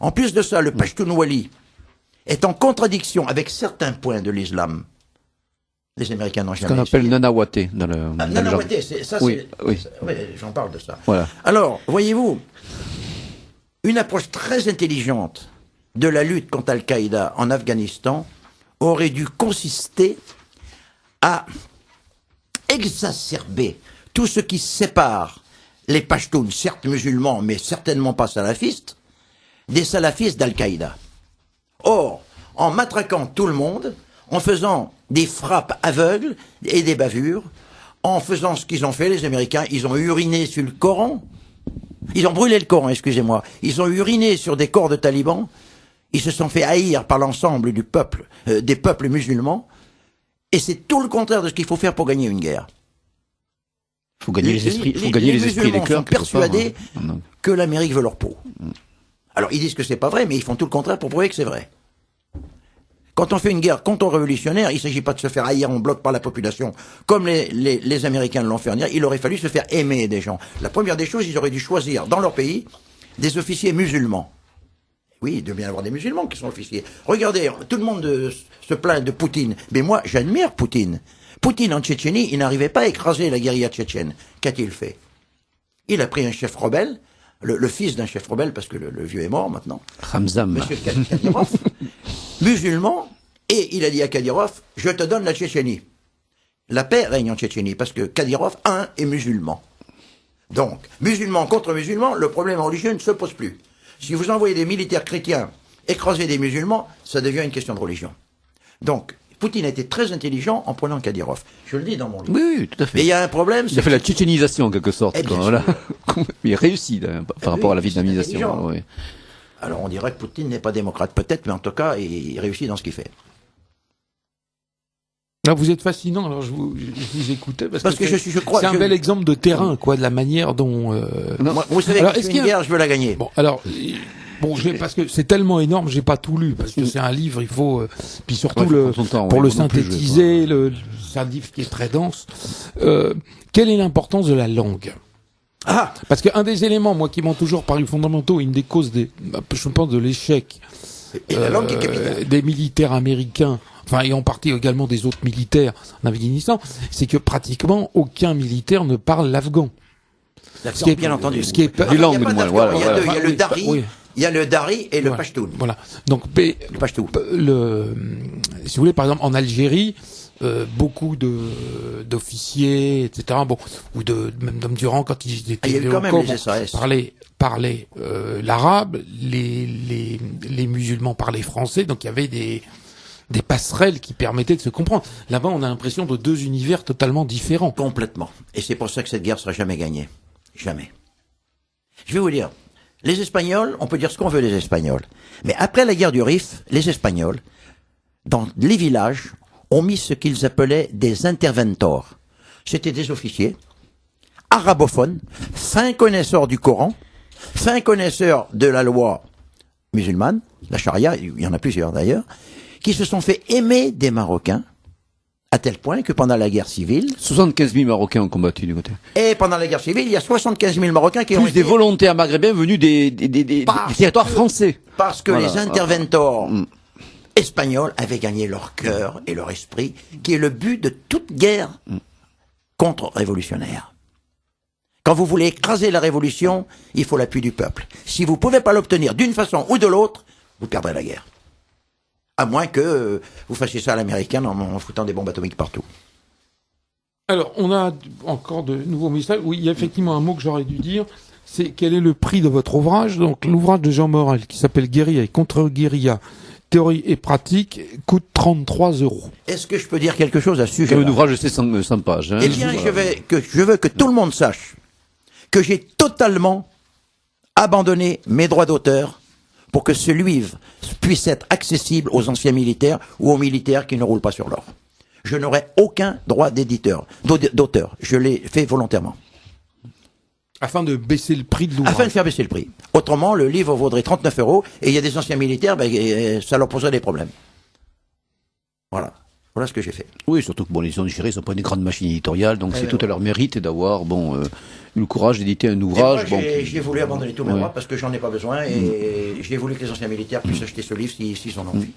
En plus de ça, le Pashtun Wali est en contradiction avec certains points de l'islam. Les Américains n'ont jamais essayé. Ce qu'on appelle Nanawate dans le Nanawate, ça oui, oui. Oui, j'en parle de ça. Voilà. Alors, voyez-vous, une approche très intelligente de la lutte contre Al-Qaïda en Afghanistan aurait dû consister à exacerber tout ce qui sépare les Pashtuns, certes musulmans, mais certainement pas salafistes, des salafistes d'Al-Qaïda. Or, en matraquant tout le monde, en faisant des frappes aveugles et des bavures, en faisant ce qu'ils ont fait, les Américains, ils ont uriné sur le Coran. Ils ont brûlé le Coran, excusez-moi. Ils ont uriné sur des corps de talibans. Ils se sont fait haïr par l'ensemble du peuple, des peuples musulmans. Et c'est tout le contraire de ce qu'il faut faire pour gagner une guerre. Il faut gagner les esprits, les musulmans sont persuadés que l'Amérique veut leur peau. Alors ils disent que c'est pas vrai, mais ils font tout le contraire pour prouver que c'est vrai. Quand on fait une guerre contre-révolutionnaire, il ne s'agit pas de se faire haïr en bloc par la population, comme les Américains l'ont fait en Irak. Il aurait fallu se faire aimer des gens. La première des choses, ils auraient dû choisir dans leur pays des officiers musulmans. Oui, il doit bien y avoir des musulmans qui sont officiers. Regardez, tout le monde se plaint de Poutine. Mais moi, j'admire Poutine. Poutine, en Tchétchénie, il n'arrivait pas à écraser la guérilla tchétchène. Qu'a-t-il fait? Il a pris un chef rebelle, le fils d'un chef rebelle, parce que le vieux est mort maintenant. Ramzan. Monsieur Kadyrov, musulman, et il a dit à Kadyrov, je te donne la Tchétchénie. La paix règne en Tchétchénie, parce que Kadyrov, est musulman. Donc, musulman contre musulman, le problème religieux ne se pose plus. Si vous envoyez des militaires chrétiens écraser des musulmans, ça devient une question de religion. Donc, Poutine a été très intelligent en prenant Kadyrov. Je le dis dans mon livre. Oui, tout à fait. Mais il y a un problème. Il a fait la tchétchénisation en quelque sorte. Voilà. Il réussit là, par rapport à la vietnamisation. Oui. Alors on dirait que Poutine n'est pas démocrate, peut-être, mais en tout cas, il réussit dans ce qu'il fait. Là, vous êtes fascinant. Alors je vous écoutais parce que je crois c'est un bel exemple de terrain, quoi, de la manière dont. Moi, vous savez, alors, est-ce une guerre, je veux la gagner. Bon, alors. Bon, parce que c'est tellement énorme, j'ai pas tout lu, parce que c'est un livre, il faut, puis surtout pour le synthétiser, c'est un livre qui est très dense. Quelle est l'importance de la langue? Parce qu'un des éléments, moi, qui m'ont toujours paru fondamentaux, une des causes je pense, de l'échec, la langue est capitale. Des militaires américains, enfin, et en partie également des autres militaires en Afghanistan, c'est que pratiquement aucun militaire ne parle l'afghan. Ce qui est bien entendu. Ce qui est des langues, voilà. Il y a le dari. Oui. Il y a le dari et le Pashtun. Voilà. Donc, le Pashtun. Si vous voulez, par exemple, en Algérie, beaucoup d'officiers, etc. Bon, ou même d'hommes durant quand ils étaient parlaient l'arabe, les musulmans parlaient français, donc il y avait des passerelles qui permettaient de se comprendre. Là-bas, on a l'impression de deux univers totalement différents. Complètement. Et c'est pour ça que cette guerre sera jamais gagnée. Jamais. Je vais vous dire, les Espagnols, on peut dire ce qu'on veut des Espagnols. Mais après la guerre du Rif, les Espagnols, dans les villages, ont mis ce qu'ils appelaient des interventors. C'était des officiers, arabophones, fins connaisseurs du Coran, fins connaisseurs de la loi musulmane, la charia, il y en a plusieurs d'ailleurs, qui se sont fait aimer des Marocains, à tel point que pendant la guerre civile... 75 000 Marocains ont combattu du côté. Et pendant la guerre civile, il y a 75 000 Marocains qui ont Plus été... des volontaires maghrébins venus des territoires français. Parce que Voilà. les interventors espagnols avaient gagné leur cœur et leur esprit, qui est le but de toute guerre contre-révolutionnaire. Quand vous voulez écraser la révolution, il faut l'appui du peuple. Si vous ne pouvez pas l'obtenir d'une façon ou de l'autre, vous perdrez la guerre. À moins que vous fassiez ça à l'américaine en foutant des bombes atomiques partout. Alors, on a encore de nouveaux messages. Oui, il y a effectivement un mot que j'aurais dû dire. C'est quel est le prix de votre ouvrage? Donc, l'ouvrage de Jean Morel, qui s'appelle Guérilla et contre-guérilla, théorie et pratique, coûte 33 €. Est-ce que je peux dire quelque chose à ce C'est sujet? un ouvrage de 100 pages. Hein. Eh bien, je veux que tout le monde sache que j'ai totalement abandonné mes droits d'auteur pour que ce livre puisse être accessible aux anciens militaires ou aux militaires qui ne roulent pas sur l'or. Je n'aurai aucun droit d'auteur. Je l'ai fait volontairement. Afin de baisser le prix de l'ouvrage. Afin de faire baisser le prix. Autrement, le livre vaudrait 39 € et il y a des anciens militaires, ça leur poserait des problèmes. Voilà. Voilà ce que j'ai fait. Oui, surtout que bon, les éditions du Chéri ne sont pas une grande machine éditoriale, donc c'est tout à leur mérite d'avoir eu le courage d'éditer un ouvrage. Moi, j'ai voulu abandonner tous mes droits parce que j'en ai pas besoin et j'ai voulu que les anciens militaires puissent acheter ce livre s'ils en ont envie.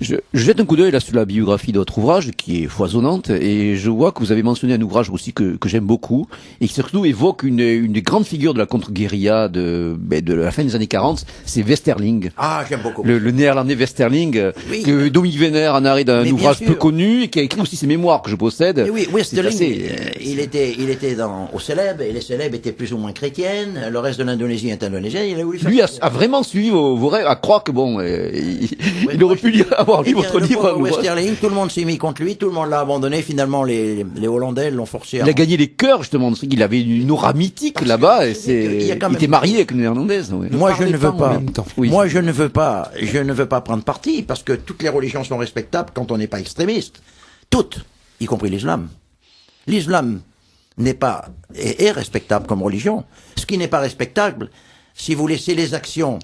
Je jette un coup d'œil là sur la biographie de votre ouvrage qui est foisonnante et je vois que vous avez mentionné un ouvrage aussi que j'aime beaucoup et qui surtout évoque une des grandes figures de la contre-guérilla de la fin des années 40, c'est Westerling. Ah, j'aime beaucoup. Le néerlandais Westerling, Oui. que Dominique Venner en arrêt d'un Mais bien ouvrage sûr. peu connu et qui a écrit aussi ses mémoires que je possède. Mais oui, Westerling, C'est il était au Célèbres, et les Célèbres étaient plus ou moins chrétiennes, le reste de l'Indonésie est indonésienne, il a voulu faire... Lui a vraiment suivi vos rêves, à croire que il aurait pu avoir lu votre livre. Westerling, tout le monde s'est mis contre lui, tout le monde l'a abandonné, finalement les Hollandais l'ont forcé à... Il a gagné les cœurs, justement, il avait une aura mythique là-bas, et il était marié avec une néerlandaise. Oui. Moi, je ne veux en pas. même temps. Oui. Moi, je ne veux pas prendre parti parce que toutes les religions sont respectables quand on n'est pas extrémiste. Toutes, y compris l'islam. L'islam est respectable comme religion. Ce qui n'est pas respectable, si vous laissez les actions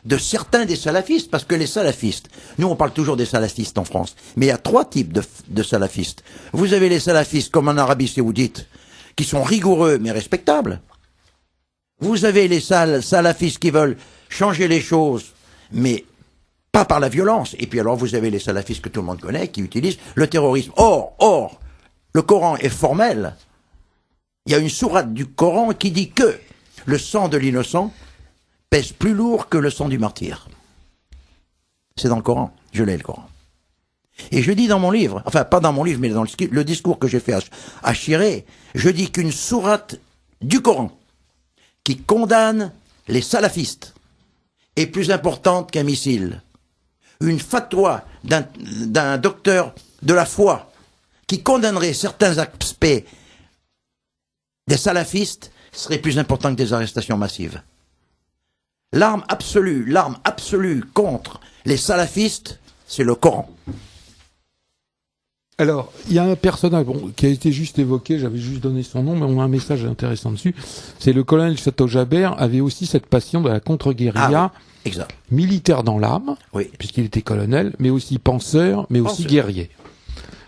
de certains des salafistes, parce que les salafistes, nous on parle toujours des salafistes en France, mais il y a trois types de salafistes. Vous avez les salafistes comme en Arabie Saoudite, qui sont rigoureux mais respectables. Vous avez les salafistes qui veulent changer les choses, mais pas par la violence. Et puis alors vous avez les salafistes que tout le monde connaît, qui utilisent le terrorisme. Or, le Coran est formel. Il y a une sourate du Coran qui dit que le sang de l'innocent pèse plus lourd que le sang du martyr. C'est dans le Coran. Je l'ai, le Coran. Et je dis dans mon livre, enfin pas dans mon livre, mais dans le discours que j'ai fait à Chiré, je dis qu'une sourate du Coran qui condamne les salafistes est plus importante qu'un missile. Une fatwa d'un docteur de la foi qui condamnerait certains aspects des salafistes serait plus important que des arrestations massives. L'arme absolue contre les salafistes, c'est le Coran. Alors, il y a un personnage qui a été juste évoqué, j'avais juste donné son nom, mais on a un message intéressant dessus. C'est le colonel Chateau-Jabert avait aussi cette passion de la contre-guérilla, Exact. militaire dans l'âme, Oui. puisqu'il était colonel, mais aussi penseur, mais aussi guerrier.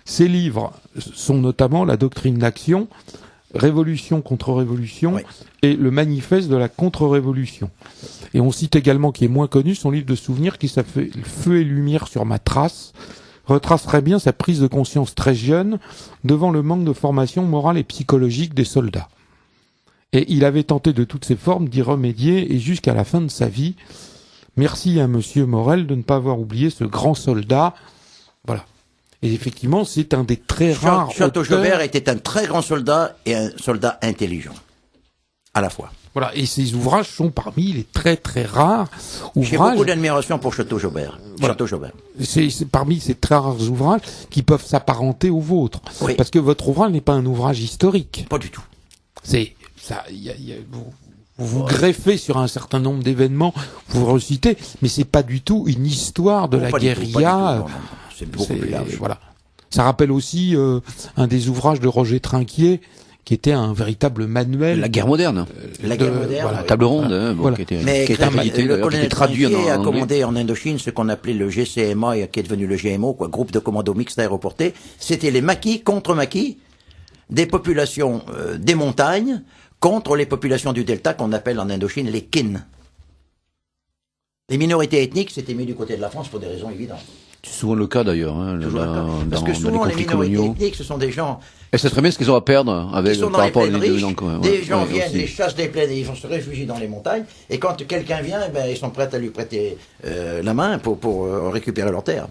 Ses livres sont notamment La doctrine d'action, Révolution contre révolution, Oui. et le manifeste de la contre-révolution. Et on cite également, qui est moins connu, son livre de souvenirs qui s'appelle Feu et lumière sur ma trace, retrace très bien sa prise de conscience très jeune devant le manque de formation morale et psychologique des soldats. Et il avait tenté de toutes ses formes d'y remédier et jusqu'à la fin de sa vie. Merci à Monsieur Morel de ne pas avoir oublié ce grand soldat. Voilà. Et effectivement, c'est un des très rares Chateau-Jabert était un très grand soldat et un soldat intelligent. À la fois. Voilà. Et ces ouvrages sont parmi les très très rares J'ai ouvrages. beaucoup d'admiration pour Château-Jaubert. Voilà. Château-Jaubert. C'est parmi ces très rares ouvrages qui peuvent s'apparenter aux vôtres. Oui. Parce que votre ouvrage n'est pas un ouvrage historique. Pas du tout. C'est ça. Vous greffez sur un certain nombre d'événements, vous recitez, mais c'est pas du tout une histoire de Non, la pas du tout, pas du tout, guérilla. non. C'est beaucoup plus large. Voilà. Ça rappelle aussi un des ouvrages de Roger Trinquier, qui était un véritable manuel. La guerre moderne. La guerre moderne. voilà. oui. Table ronde, hein, Voilà. qui était, Mais qui était édité, le d'ailleurs, qui colonel était traduit Trinquier a en anglais. commandé en Indochine ce qu'on appelait le GCMA et qui est devenu le GMO, quoi, groupe de commando mixte aéroporté. C'était les maquis contre maquis des populations des montagnes contre les populations du delta qu'on appelle en Indochine les kin. Les minorités ethniques s'étaient mis du côté de la France pour des raisons évidentes. C'est souvent le cas d'ailleurs, hein, Toujours le cas. Parce dans que les souvent les conflits minorités coloniaux. ethniques, ce sont des gens Et c'est très bien ce qu'ils ont à perdre avec, qui sont dans par les rapport aux plaines deux riches, langues. Ouais, des gens viennent, aussi. les chassent des plaines et ils vont se réfugier dans les montagnes. Et quand quelqu'un vient, eh ben, ils sont prêts à lui prêter la main pour récupérer leurs terres.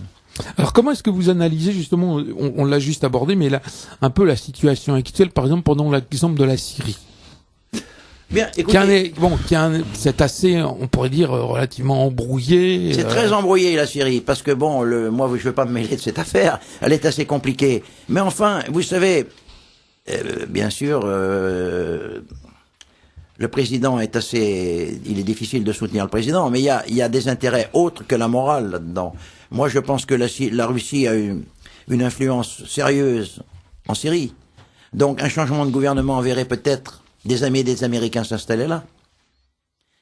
Alors comment est-ce que vous analysez justement, on l'a juste abordé, mais là un peu la situation actuelle, par exemple pendant l'exemple de la Syrie, Bien, écoutez, c'est assez, on pourrait dire relativement embrouillé. c'est très embrouillé la Syrie, parce que bon, moi je veux pas me mêler de cette affaire, elle est assez compliquée. Mais enfin, vous savez, bien sûr, le président est assez, il est difficile de soutenir le président, mais il y a des intérêts autres que la morale là-dedans. Moi, je pense que la Russie a une influence sérieuse en Syrie. Donc, un changement de gouvernement verrait peut-être des amis des Américains s'installer là.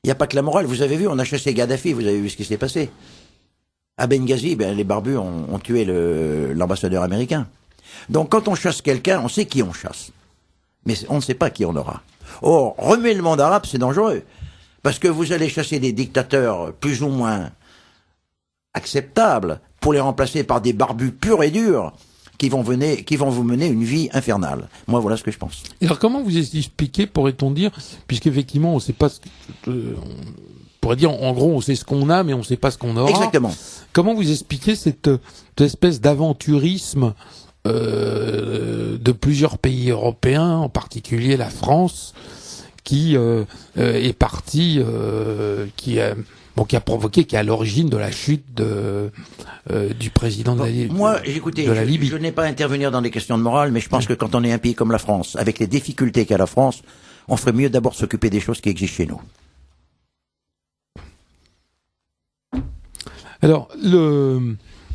Il n'y a pas que la morale. Vous avez vu, on a chassé Gaddafi, vous avez vu ce qui s'est passé. À Benghazi, ben, les barbus ont tué l'ambassadeur américain. Donc, quand on chasse quelqu'un, on sait qui on chasse. Mais on ne sait pas qui on aura. Or, remuer le monde arabe, c'est dangereux. Parce que vous allez chasser des dictateurs plus ou moins acceptables pour les remplacer par des barbus purs et durs qui vont vous mener une vie infernale. Moi, voilà ce que je pense. Et alors comment vous expliquez, pourrait-on dire, puisqu'effectivement on sait pas on pourrait dire en gros on sait ce qu'on a mais on sait pas ce qu'on aura. Exactement. Comment vous expliquez cette espèce d'aventurisme de plusieurs pays européens, en particulier la France, qui est parti, qui a provoqué, qui est à l'origine de la chute du président de la Libye. Je n'ai pas à intervenir dans des questions de morale, mais je pense que quand on est un pays comme la France, avec les difficultés qu'a la France, on ferait mieux d'abord s'occuper des choses qui existent chez nous. Alors,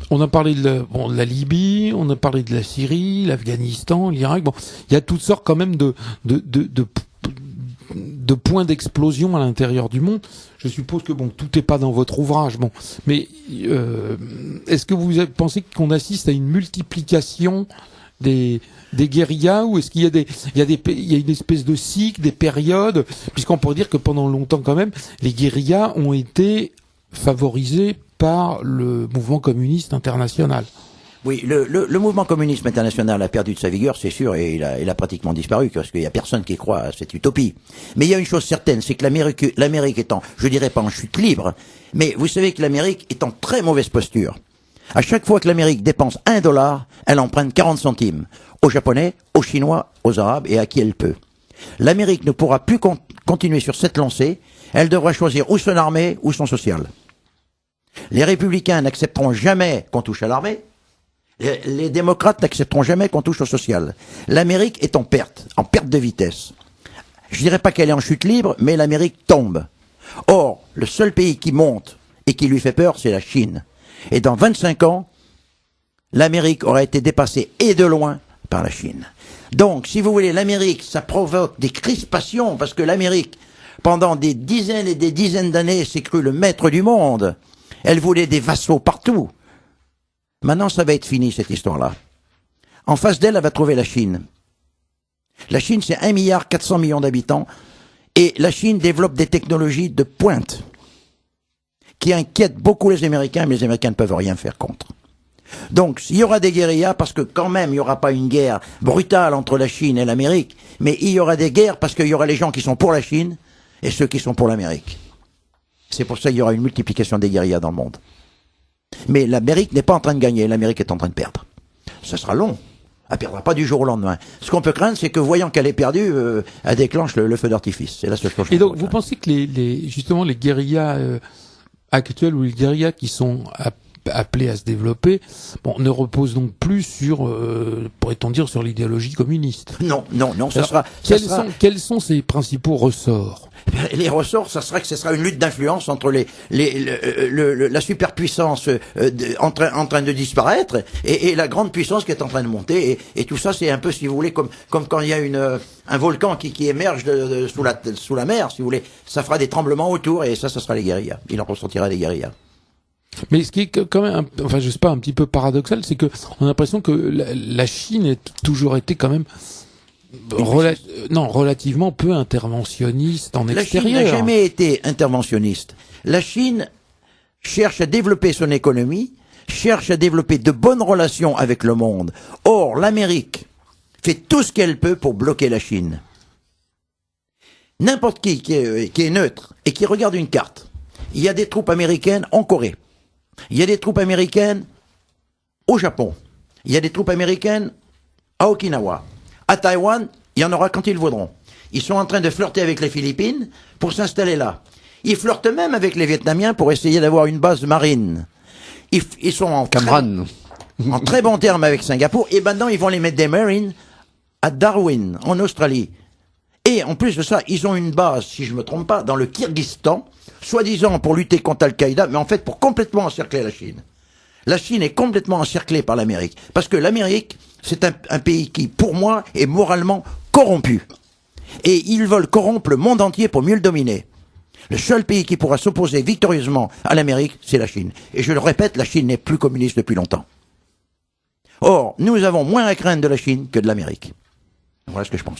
on a parlé de la Libye, on a parlé de la Syrie, l'Afghanistan, l'Irak. Bon, il y a toutes sortes quand même de points d'explosion à l'intérieur du monde. Je suppose que tout n'est pas dans votre ouvrage. Bon, mais est-ce que vous pensez qu'on assiste à une multiplication des guérillas, ou est-ce qu'il y a une espèce de cycle, des périodes, puisqu'on pourrait dire que pendant longtemps quand même, les guérillas ont été favorisés par le mouvement communiste international. Oui, le mouvement communiste international a perdu de sa vigueur, c'est sûr, et il a pratiquement disparu, parce qu'il y a personne qui croit à cette utopie. Mais il y a une chose certaine, c'est que l'Amérique étant, je dirais pas en chute libre, mais vous savez que l'Amérique est en très mauvaise posture. À chaque fois que l'Amérique dépense $1, elle emprunte 40 centimes. Aux Japonais, aux Chinois, aux Arabes et à qui elle peut. L'Amérique ne pourra plus continuer sur cette lancée, elle devra choisir ou son armée ou son social. Les républicains n'accepteront jamais qu'on touche à l'armée. Les démocrates n'accepteront jamais qu'on touche au social. L'Amérique est en perte de vitesse. Je dirais pas qu'elle est en chute libre, mais l'Amérique tombe. Or, le seul pays qui monte et qui lui fait peur, c'est la Chine. Et dans 25 ans, l'Amérique aura été dépassée et de loin par la Chine. Donc, si vous voulez, l'Amérique, ça provoque des crispations, parce que l'Amérique, pendant des dizaines et des dizaines d'années, s'est cru le maître du monde. Elle voulait des vassaux partout. Maintenant, ça va être fini, cette histoire-là. En face d'elle, elle va trouver la Chine. La Chine, c'est 1,4 milliard d'habitants, et la Chine développe des technologies de pointe qui inquiètent beaucoup les Américains, mais les Américains ne peuvent rien faire contre. Donc, il y aura des guérillas, parce que quand même, il n'y aura pas une guerre brutale entre la Chine et l'Amérique, mais il y aura des guerres parce qu'il y aura les gens qui sont pour la Chine et ceux qui sont pour l'Amérique. C'est pour ça qu'il y aura une multiplication des guérillas dans le monde. Mais l'Amérique n'est pas en train de gagner, l'Amérique est en train de perdre. Ça sera long. Elle perdra pas du jour au lendemain. Ce qu'on peut craindre, c'est que voyant qu'elle est perdue, elle déclenche le feu d'artifice. C'est la seule chose. Et donc, vous pensez que justement les guérillas actuelles ou les guérillas qui sont appelées à se développer, ne reposent donc plus sur, pourrait-on dire, sur l'idéologie communiste? Non. Quels sont ses principaux ressorts? Les ressorts, ce sera une lutte d'influence entre la superpuissance en train de disparaître et la grande puissance qui est en train de monter. Et tout ça, c'est un peu, si vous voulez, comme quand il y a un volcan qui émerge sous la mer, si vous voulez. Ça fera des tremblements autour et ça sera les guérillas. Il en ressentira les guérillas. Mais ce qui est quand même, je sais pas, un petit peu paradoxal, c'est que on a l'impression que la Chine a toujours été quand même relativement peu interventionniste en extérieur. La Chine n'a jamais été interventionniste. La Chine cherche à développer son économie, cherche à développer de bonnes relations avec le monde. Or, l'Amérique fait tout ce qu'elle peut pour bloquer la Chine. N'importe qui est neutre et qui regarde une carte. Il y a des troupes américaines en Corée. Il y a des troupes américaines au Japon. Il y a des troupes américaines à Okinawa. À Taïwan, il y en aura quand ils voudront. Ils sont en train de flirter avec les Philippines pour s'installer là. Ils flirtent même avec les Vietnamiens pour essayer d'avoir une base marine. Ils sont en très bons termes avec Singapour. Et maintenant, ils vont les mettre des Marines à Darwin, en Australie. Et en plus de ça, ils ont une base, si je me trompe pas, dans le Kyrgyzstan, soi-disant pour lutter contre Al-Qaïda, mais en fait pour complètement encercler la Chine. La Chine est complètement encerclée par l'Amérique. Parce que l'Amérique, c'est un pays qui, pour moi, est moralement corrompu. Et ils veulent corrompre le monde entier pour mieux le dominer. Le seul pays qui pourra s'opposer victorieusement à l'Amérique, c'est la Chine. Et je le répète, la Chine n'est plus communiste depuis longtemps. Or, nous avons moins à craindre de la Chine que de l'Amérique. Voilà ce que je pense.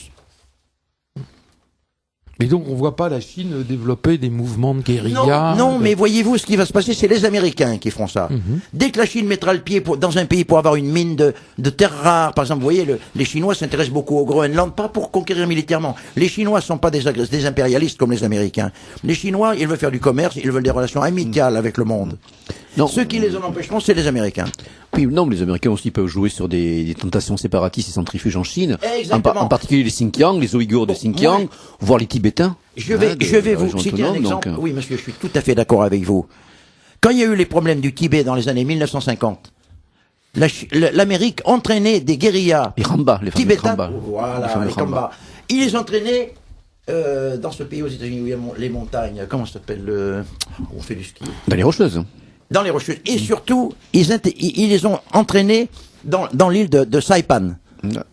Mais donc on voit pas la Chine développer des mouvements de guérilla. Non, mais voyez-vous, ce qui va se passer, c'est les Américains qui feront ça. Dès que la Chine mettra le pied dans un pays pour avoir une mine de terres rares, par exemple, vous voyez, les Chinois s'intéressent beaucoup au Groenland, pas pour conquérir militairement. Les Chinois sont pas des impérialistes comme les Américains. Les Chinois, ils veulent faire du commerce, ils veulent des relations amicales avec le monde. Non. Ceux qui les en empêcheront, c'est les Américains. Oui, non, mais les Américains aussi peuvent jouer sur des tentations séparatistes et centrifuges en Chine. En particulier les Xinjiang, les Ouïghours de Xinjiang, voire les Tibétains. Je vais vous citer un exemple. Oui, monsieur, je suis tout à fait d'accord avec vous. Quand il y a eu les problèmes du Tibet dans les années 1950, l'Amérique entraînait des guérillas tibétains. Voilà, les Khambas. Ils les entraînaient dans ce pays aux États-Unis où il y a les montagnes. Comment ça s'appelle on fait du ski. Dans les Rocheuses. Dans les Rocheuses. Et surtout, ils les ont entraînés dans l'île de Saipan.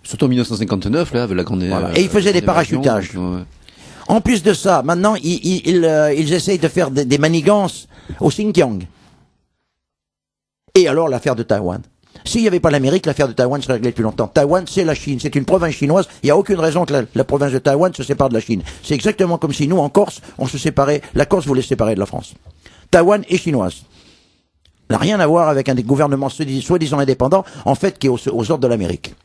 Surtout en 1959, là, avec la grande. Voilà. Et ils faisaient des parachutages. En plus de ça, maintenant, ils essayent de faire des manigances au Xinjiang. Et alors, l'affaire de Taïwan. S'il n'y avait pas l'Amérique, l'affaire de Taïwan serait réglée depuis longtemps. Taïwan, c'est la Chine. C'est une province chinoise. Il n'y a aucune raison que la province de Taïwan se sépare de la Chine. C'est exactement comme si nous, en Corse, on se séparait. La Corse voulait se séparer de la France. Taïwan est chinoise. N'a rien à voir avec un des gouvernements soi-disant indépendants, en fait, qui est aux ordres de l'Amérique.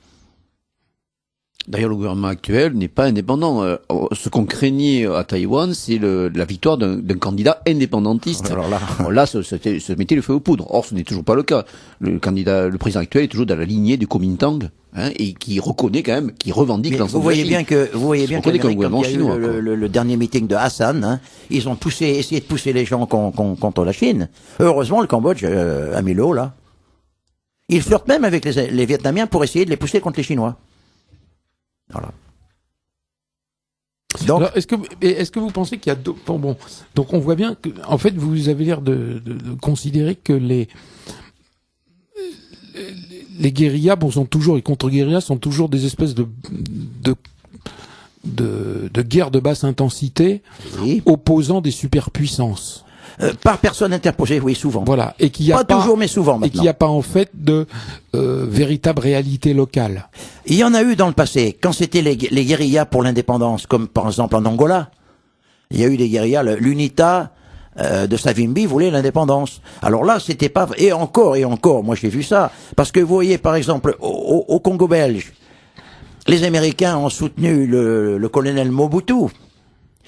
D'ailleurs, le gouvernement actuel n'est pas indépendant. Ce qu'on craignait à Taïwan, c'est la victoire d'un candidat indépendantiste. Alors là, ça mettait le feu aux poudres. Or, ce n'est toujours pas le cas. Le président actuel est toujours dans la lignée du Kuomintang, et qui reconnaît quand même, qui revendique l'ensemble de la Chine. Vous voyez bien que quand il y a eu le dernier meeting de Hassan, ils ont essayé de pousser les gens contre la Chine. Heureusement, le Cambodge a mis l'eau, là. Ils flirtent même avec les Vietnamiens pour essayer de les pousser contre les Chinois. Voilà. Donc, alors, est-ce que vous pensez qu'il y a donc on voit bien que, en fait, vous avez l'air de considérer que les guérillas, sont toujours, les contre-guérillas sont toujours des espèces de guerres de basse intensité, oui, opposant des superpuissances. Par personne interposée, oui, souvent. Voilà, et qu'il y a pas toujours, mais souvent maintenant. Et qu'il n'y a pas en fait de véritable réalité locale. Il y en a eu dans le passé, quand c'était les guérillas pour l'indépendance, comme par exemple en Angola. Il y a eu des guérillas, l'UNITA de Savimbi voulait l'indépendance. Alors là, c'était pas... Et encore, moi j'ai vu ça. Parce que vous voyez, par exemple, au Congo belge, les Américains ont soutenu le colonel Mobutu.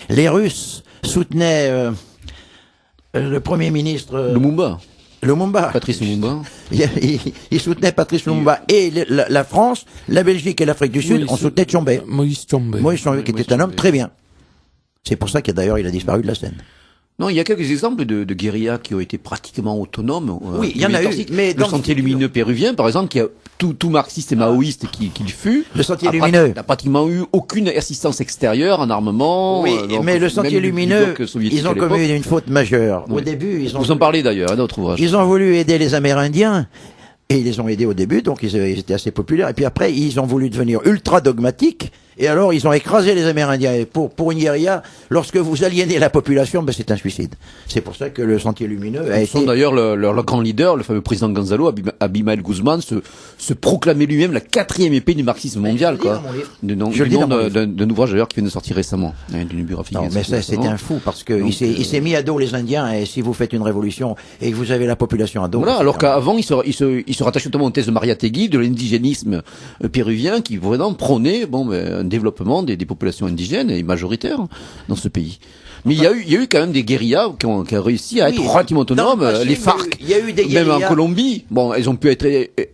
Les Russes soutenaient... le Premier ministre... Lumumba. Lumumba. Patrice Lumumba. Il soutenait Patrice Lumumba. Et la France, la Belgique et l'Afrique du Sud ont soutenu Tshombe. Moïse Tshombe. Moïse Tshombe, qui était un homme très bien. C'est pour ça qu'il a disparu de la scène. Non, il y a quelques exemples de guérillas qui ont été pratiquement autonomes. Oui, il y en a eu. Mais le Sentier lumineux péruvien, par exemple, qui a tout marxiste et maoïste qu'il fut. Le Sentier lumineux n'a pratiquement eu aucune assistance extérieure en armement. Oui, mais le Sentier lumineux, ils ont commis une faute majeure. Oui. Au début, vous en parlez d'ailleurs, dans votre ouvrage. Ils ont voulu aider les Amérindiens. Et ils les ont aidés au début, donc ils étaient assez populaires. Et puis après, ils ont voulu devenir ultra dogmatiques. Et alors, ils ont écrasé les Amérindiens. Et pour une guérilla, lorsque vous aliénez la population, ben, c'est un suicide. C'est pour ça que le Sentier lumineux a été... D'ailleurs, leur grand leader, le fameux président Gonzalo, Abimael Guzman, se proclamait lui-même la 4e épée du marxisme mondial, quoi. Du nom d'un ouvrage d'ailleurs qui vient de sortir récemment. D'une biographie. Non, mais ça, c'était un fou, parce que il s'est mis à dos les Indiens, et si vous faites une révolution, et que vous avez la population à dos... Voilà, alors qu'avant, il se rattachait notamment aux thèses de Mariátegui, de l'indigénisme péruvien, qui vraiment prônait, un développement des populations indigènes et majoritaires dans ce pays. Mais il y a eu quand même des guérillas qui ont réussi à être relativement autonomes. Les FARC, il y a eu des guérillas. Même en Colombie, elles ont pu être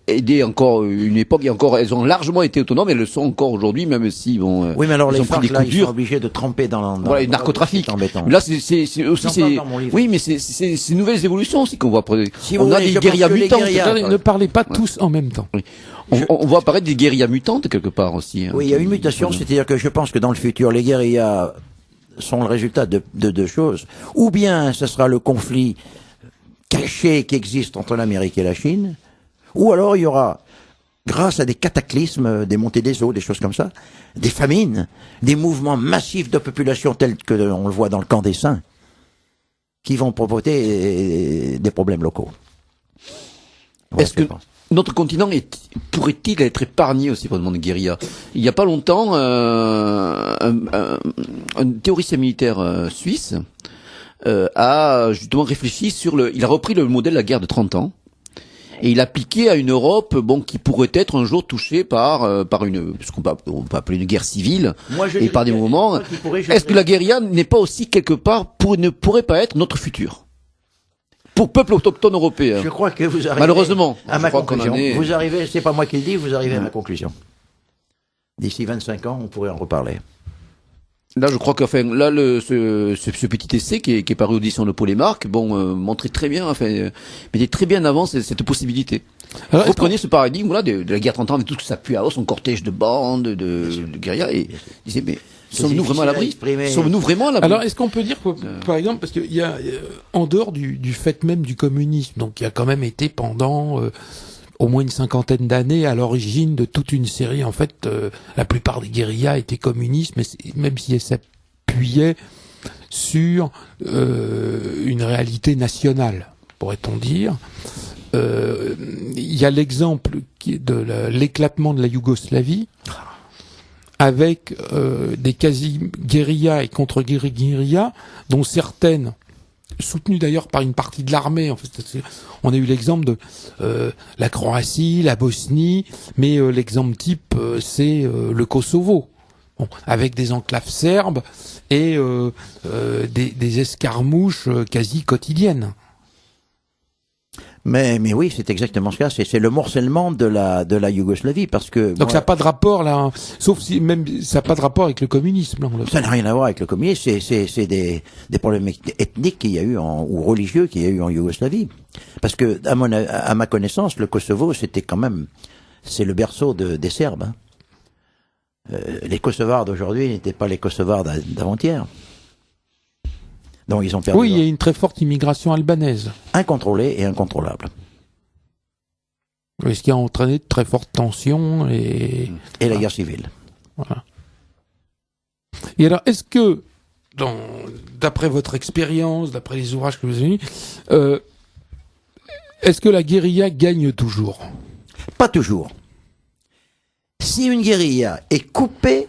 aidées encore une époque, et encore, elles ont largement été autonomes, elles le sont encore aujourd'hui, même si, oui, mais alors les FARC, là, ils sont obligés de tremper dans le narcotrafic. Mais là, c'est aussi, oui, mais c'est ces nouvelles évolutions aussi qu'on voit. On a des guérillas mutantes. Ne parlez pas tous en même temps. Oui. On voit apparaître des guérillas mutantes quelque part aussi. Oui, il y a une mutation, c'est-à-dire que je pense que dans le futur, les guérillas sont le résultat de deux choses. Ou bien ce sera le conflit caché qui existe entre l'Amérique et la Chine, ou alors il y aura, grâce à des cataclysmes, des montées des eaux, des choses comme ça, des famines, des mouvements massifs de population tels que on le voit dans le camp des Saints, qui vont provoquer des problèmes locaux. Ouais, est-ce que notre continent pourrait-il être épargné aussi par le monde de guérilla? Il n'y a pas longtemps, un théoricien militaire suisse a justement réfléchi il a repris le modèle de la guerre de 30 ans et il a appliqué à une Europe qui pourrait être un jour touchée par ce qu'on peut appeler une guerre civile et par des moments. Est-ce que la guérilla n'est pas aussi quelque part ne pourrait pas être notre futur? Pour peuple autochtone européen. Je crois que vous arrivez malheureusement à ma conclusion. Vous arrivez, c'est pas moi qui le dis, vous arrivez à ma conclusion. D'ici 25 ans, on pourrait en reparler. Là, je crois ce petit essai qui est paru aux éditions de Polémarque, montrait très bien, mettait très bien en avant cette possibilité. Alors, reprenez ce paradigme-là de la guerre 30 ans avec tout ce que ça pue à son cortège de bandes, de guérillas, et disait, mais sommes-nous vraiment à l'abri? Sommes-nous vraiment à l'abri? Alors, est-ce qu'on peut dire, par exemple, parce qu'il y a, en dehors du fait même du communisme, donc qui a quand même été pendant au moins une 50aine d'années à l'origine de toute une série, en fait, la plupart des guérillas étaient communistes, mais même si elles s'appuyaient sur une réalité nationale, pourrait-on dire. Il y a l'exemple de l'éclatement de la Yougoslavie, avec des quasi-guérillas et contre-guérillas, dont certaines, soutenues d'ailleurs par une partie de l'armée. En fait, on a eu l'exemple de la Croatie, la Bosnie, mais l'exemple type, c'est le Kosovo, avec des enclaves serbes et des escarmouches quasi quotidiennes. Mais oui, c'est exactement ça. C'est le morcellement de la Yougoslavie, parce que donc ça n'a pas de rapport là, sauf si même ça n'a pas de rapport avec le communisme. Là, ça n'a rien à voir avec le communisme. C'est des problèmes ethniques qu'il y a eu ou religieux qu'il y a eu en Yougoslavie. Parce que à ma connaissance, le Kosovo c'est le berceau des Serbes. Hein. Les Kosovars d'aujourd'hui n'étaient pas les Kosovars d'avant-hier. Donc ils ont perdu. Oui, il y a une très forte immigration albanaise. Incontrôlée et incontrôlable. Oui, ce qui a entraîné de très fortes tensions et la guerre civile. Voilà. Et alors, est-ce que, d'après votre expérience, d'après les ouvrages que vous avez mis, est-ce que la guérilla gagne toujours? Pas toujours. Si une guérilla est coupée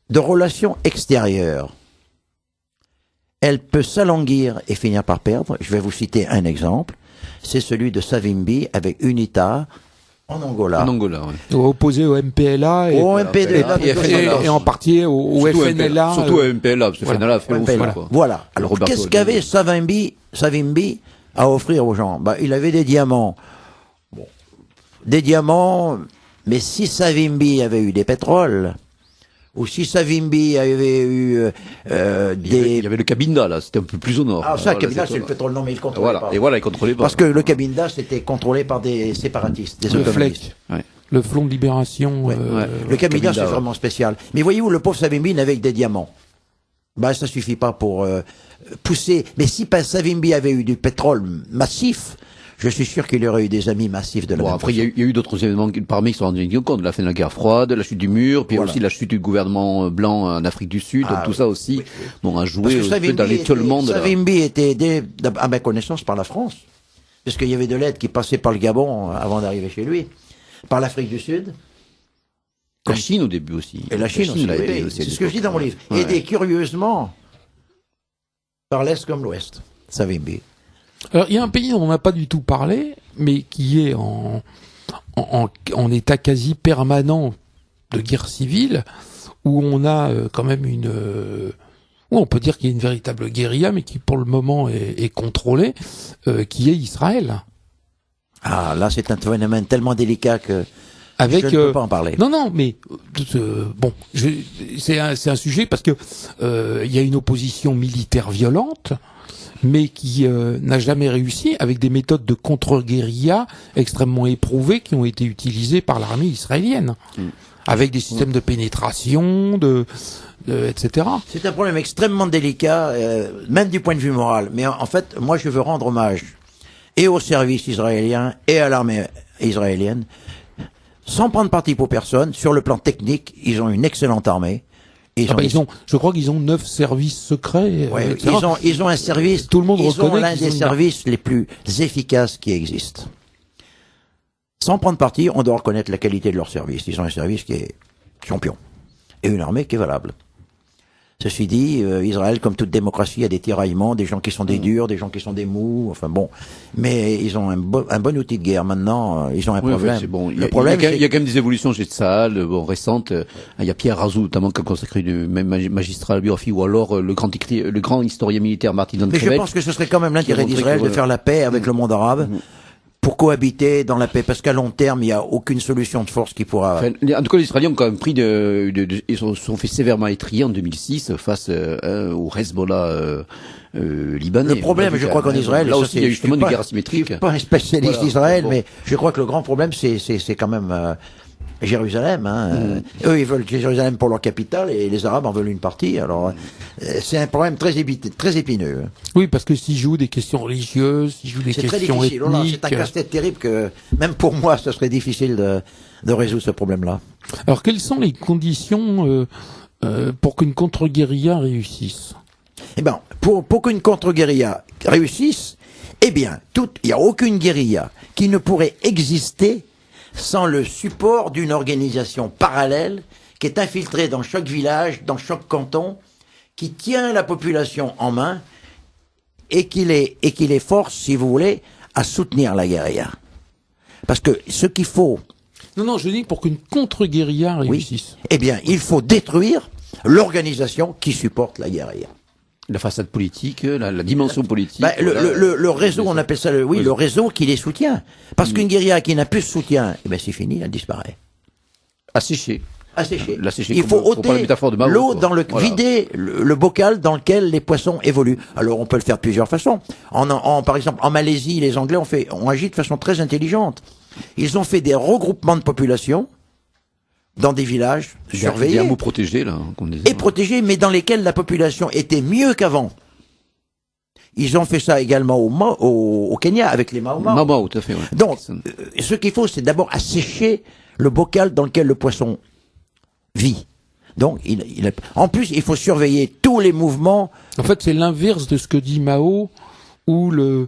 de relations extérieures, elle peut s'alanguir et finir par perdre. Je vais vous citer un exemple. C'est celui de Savimbi avec UNITA en Angola. En Angola, oui. Opposé au MPLA et en partie au FNLA. Surtout au MPLA, parce que FNLA fait ouf. Voilà. Alors, qu'est-ce qu'avait Savimbi à offrir aux gens? Il avait des diamants. Bon. Des diamants, mais si Savimbi avait eu des pétroles, ou si Savimbi avait eu Il y avait le Cabinda, là, c'était un peu plus au nord. Ah, ça, Voilà, Cabinda, c'est le pétrole, non, mais il ne contrôlait pas. Et voilà, il contrôlait pas. Parce que le Cabinda, c'était contrôlé par des séparatistes, des Le autonomistes. FLEC, le Front de Libération. Ouais. Le Cabinda, Cabinda, c'est ouais. vraiment spécial. Mais voyez-vous, le pauvre Savimbi n'avait que des diamants. Ça suffit pas pour pousser. Mais si Savimbi avait eu du pétrole massif, je suis sûr qu'il y aurait eu des amis massifs de la même Après, il façon. y a eu d'autres événements parmi qui sont rendus compte. La fin de la guerre froide, la chute du mur, puis Voilà. aussi la chute du gouvernement blanc en Afrique du Sud. Ah, donc tout oui. ça aussi, Oui, oui. bon, a Parce joué que un peu dans l'étiolement de la... Savimbi était aidé, à ma connaissance, par la France. Parce qu'il y avait de l'aide qui passait par le Gabon avant d'arriver chez lui. Par l'Afrique du Sud. La Chine au début aussi. Et la Chine aussi. l'a aidé Oui, aussi à c'est ce que je dis dans mon livre. Ouais. Aidé curieusement par l'Est comme l'Ouest. Savimbi. Alors, il y a un pays dont on n'a pas du tout parlé, mais qui est en état quasi permanent de guerre civile, où on a quand même où on peut dire qu'il y a une véritable guérilla, mais qui pour le moment est contrôlée, qui est Israël. Ah, là, c'est un phénomène tellement délicat que Avec, je ne peux pas en parler. Non, mais bon, c'est un sujet parce que il y a une opposition militaire violente, mais qui n'a jamais réussi, avec des méthodes de contre-guérilla extrêmement éprouvées qui ont été utilisées par l'armée israélienne, avec des systèmes de pénétration, etc. C'est un problème extrêmement délicat, même du point de vue moral. Mais en fait, moi, je veux rendre hommage et au service israélien et à l'armée israélienne, sans prendre parti pour personne. Sur le plan technique, ils ont une excellente armée. Je crois qu'ils ont 9 services secrets. Ouais, etc. ils ont un service. Tout le monde ils reconnaît ont l'un qu'ils ont des une services les plus efficaces qui existent. Sans prendre parti, on doit reconnaître la qualité de leur service. Ils ont un service qui est champion et une armée qui est valable. Ceci dit, Israël, comme toute démocratie, a des tiraillements, des gens qui sont des durs, des gens qui sont des mous, enfin bon. Mais ils ont un bon outil de guerre. Maintenant, ils ont un problème. C'est bon. Le problème, il y a quand même des évolutions chez Tsahal, récentes. Il y a Pierre Razou, notamment, qui a consacré du même magistrat à la biographie, ou alors le grand historien militaire Martin Van mais je Crevel. pense que ce serait quand même l'intérêt montré d'Israël que, de faire la paix avec le monde arabe. Pour cohabiter dans la paix, parce qu'à long terme, il n'y a aucune solution de force qui pourra... Enfin, en tout cas, les Israéliens ont quand même pris ils se sont fait sévèrement étrier en 2006 face au Hezbollah libanais. Le problème, je crois qu'en Israël, là et ça, aussi, il y a je justement suis une pas- guerre asymétrique. Je suis pas un spécialiste Voilà, d'Israël, bon. mais je crois que le grand problème, c'est quand même Jérusalem. Eux, ils veulent Jérusalem pour leur capitale, et les Arabes en veulent une partie. Alors, c'est un problème très épineux. Oui, parce que s'ils jouent des questions religieuses, s'ils jouent des C'est très questions difficile. Oh là, ethniques. c'est un casse-tête terrible que, même pour moi, ce serait difficile de résoudre ce problème-là. Alors, quelles sont les conditions pour qu'une contre-guérilla réussisse? Eh ben, pour qu'une contre-guérilla réussisse, eh bien, il n'y a aucune guérilla qui ne pourrait exister sans le support d'une organisation parallèle qui est infiltrée dans chaque village, dans chaque canton, qui tient la population en main et qui les force, si vous voulez, à soutenir la guérilla. Parce que ce qu'il faut, Non, je dis pour qu'une contre-guérilla réussisse. eh bien, il faut détruire l'organisation qui supporte la guérilla. La façade politique, la dimension politique. Le réseau, on appelle ça le réseau qui les soutient. Parce qu'une guérilla qui n'a plus de soutien, eh ben c'est fini, elle disparaît. Asséché. Asséché. L'asséché, Il faut pour prendre la ôter métaphore de Mao, l'eau quoi. dans Voilà. vider le bocal dans lequel les poissons évoluent. Alors on peut le faire de plusieurs façons. Par exemple, en Malaisie, les Anglais ont agi de façon très intelligente. Ils ont fait des regroupements de population dans des villages Des surveillés hameaux protégés, là, comme on disait. et protégés, mais dans lesquels la population était mieux qu'avant. Ils ont fait ça également au Kenya avec les Mau Mau. Mao, tout à fait, ouais. Donc, ce qu'il faut, c'est d'abord assécher le bocal dans lequel le poisson vit. Donc, en plus, il faut surveiller tous les mouvements. En fait, c'est l'inverse de ce que dit Mao, où le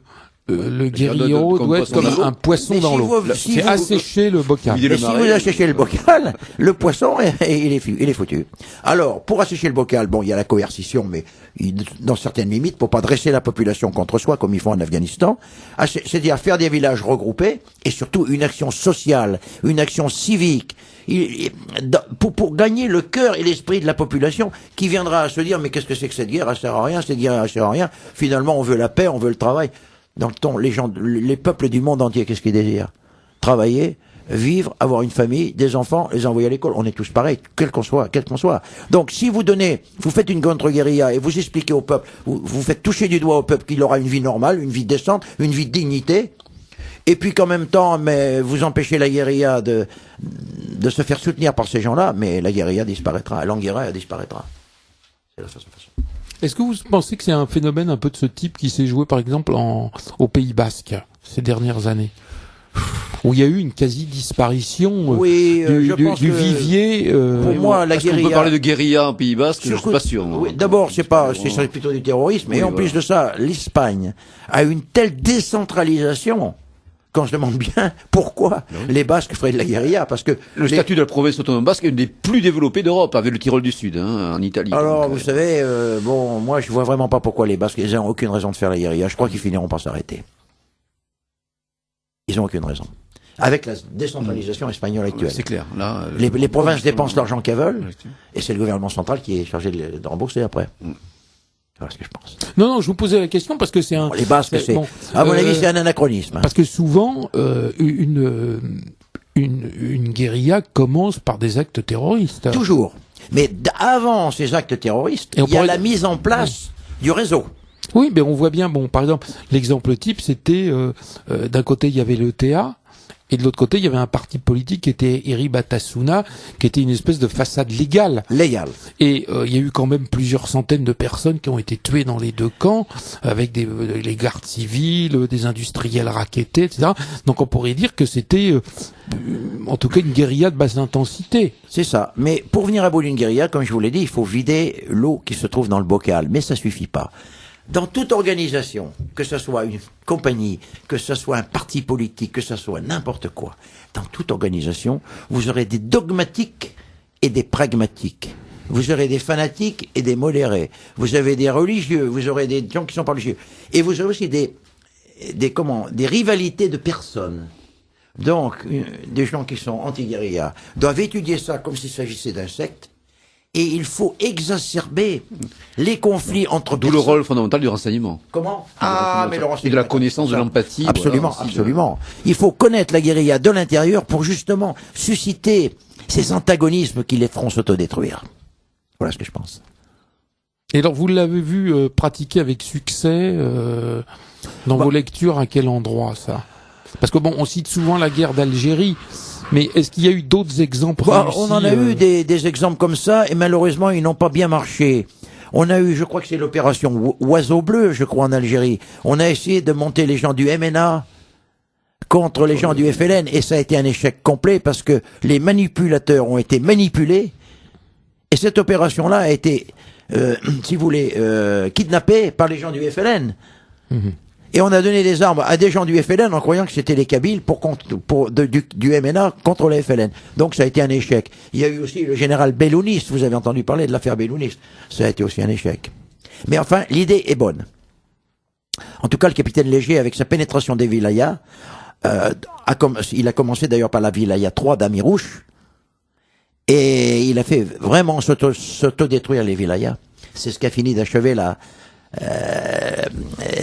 guérillero comme doit être poisson comme dans l'eau. un poisson Mais dans si l'eau. vous- si C'est vous- assécher le bocal. Vider Et le si marais. vous asséchez le bocal, le poisson, il est foutu. Alors, pour assécher le bocal, bon, il y a la coercition, mais dans certaines limites, pour pas dresser la population contre soi, comme ils font en Afghanistan, c'est-à-dire faire des villages regroupés, et surtout une action sociale, une action civique, pour gagner le cœur et l'esprit de la population, qui viendra à se dire, mais qu'est-ce que c'est que cette guerre? Elle sert à rien, cette guerre, elle sert à rien. Finalement, on veut la paix, on veut le travail. Dans le temps, les peuples du monde entier, qu'est-ce qu'ils désirent? Travailler, vivre, avoir une famille, des enfants, les envoyer à l'école. On est tous pareils, quel qu'on soit. Donc, si vous faites une contre-guérilla et vous expliquez au peuple, vous faites toucher du doigt au peuple qu'il aura une vie normale, une vie décente, une vie de dignité, et puis qu'en même temps, mais vous empêchez la guérilla de se faire soutenir par ces gens-là, mais la guérilla disparaîtra, l'anguilla disparaîtra. C'est la façon. Est-ce que vous pensez que c'est un phénomène un peu de ce type qui s'est joué par exemple au Pays Basque ces dernières années, où il y a eu une quasi-disparition du vivier? Pour moi, la guérilla... On peut parler de guérilla en Pays Basque, je suis pas sûr. Oui, d'abord, c'est plutôt du terrorisme, et en plus de ça, l'Espagne a une telle décentralisation. Quand je demande bien pourquoi les Basques feraient de la guérilla, parce que le statut de la province autonome basque est une des plus développées d'Europe, avec le Tyrol du Sud, en Italie. Alors, vous savez, moi, je vois vraiment pas pourquoi les Basques, ils n'ont aucune raison de faire la guérilla. Je crois qu'ils finiront par s'arrêter. Ils n'ont aucune raison. Avec la décentralisation espagnole actuelle. C'est clair. Là, les provinces dépensent l'argent qu'elles veulent, et c'est le gouvernement central qui est chargé de rembourser après. Voilà ce que je pense. Non, je vous posais la question parce que c'est un... Les Basques, à mon avis, c'est un anachronisme. Parce que souvent, une guérilla commence par des actes terroristes. Toujours. Mais avant ces actes terroristes, il y a la mise en place du réseau. Oui, mais on voit bien, par exemple, l'exemple type, c'était, d'un côté, il y avait l'ETA, et de l'autre côté, il y avait un parti politique qui était Eri Batasuna, qui était une espèce de façade légale. Et il y a eu quand même plusieurs centaines de personnes qui ont été tuées dans les deux camps, avec les gardes civils, des industriels rackettés, etc. Donc on pourrait dire que c'était, en tout cas, une guérilla de basse intensité. C'est ça. Mais pour venir à bout d'une guérilla, comme je vous l'ai dit, il faut vider l'eau qui se trouve dans le bocal. Mais ça suffit pas. Dans toute organisation, que ce soit une compagnie, que ce soit un parti politique, que ce soit n'importe quoi, dans toute organisation, vous aurez des dogmatiques et des pragmatiques. Vous aurez des fanatiques et des modérés. Vous avez des religieux, vous aurez des gens qui sont pas religieux. Et vous aurez aussi des rivalités de personnes. Donc, des gens qui sont anti-guérilla doivent étudier ça comme s'il s'agissait d'insectes. Et il faut exacerber les conflits entre D'où le rôle fondamental du renseignement. Comment? Mais le renseignement. Et de la connaissance, de l'empathie. Absolument, absolument. Il faut connaître la guérilla de l'intérieur pour justement susciter ces antagonismes qui les feront s'autodétruire. Voilà ce que je pense. Et alors, vous l'avez vu pratiquer avec succès dans vos lectures, à quel endroit ça? Parce que on cite souvent la guerre d'Algérie. Mais est-ce qu'il y a eu d'autres exemples réussis? On en a eu des exemples comme ça, et malheureusement, ils n'ont pas bien marché. On a eu, je crois que c'est l'opération Oiseau Bleu, je crois, en Algérie. On a essayé de monter les gens du MNA contre les gens du FLN, et ça a été un échec complet parce que les manipulateurs ont été manipulés, et cette opération-là a été, si vous voulez, kidnappée par les gens du FLN. Et on a donné des armes à des gens du FLN en croyant que c'était les Kabyles du MNA contre le FLN. Donc ça a été un échec. Il y a eu aussi le général Bellounis, vous avez entendu parler de l'affaire Bellounis. Ça a été aussi un échec. Mais enfin, l'idée est bonne. En tout cas, le capitaine Léger, avec sa pénétration des wilayas, il a commencé d'ailleurs par la wilaya 3 d'Amirouche, et il a fait vraiment s'autodétruire les wilayas. C'est ce qui a fini d'achever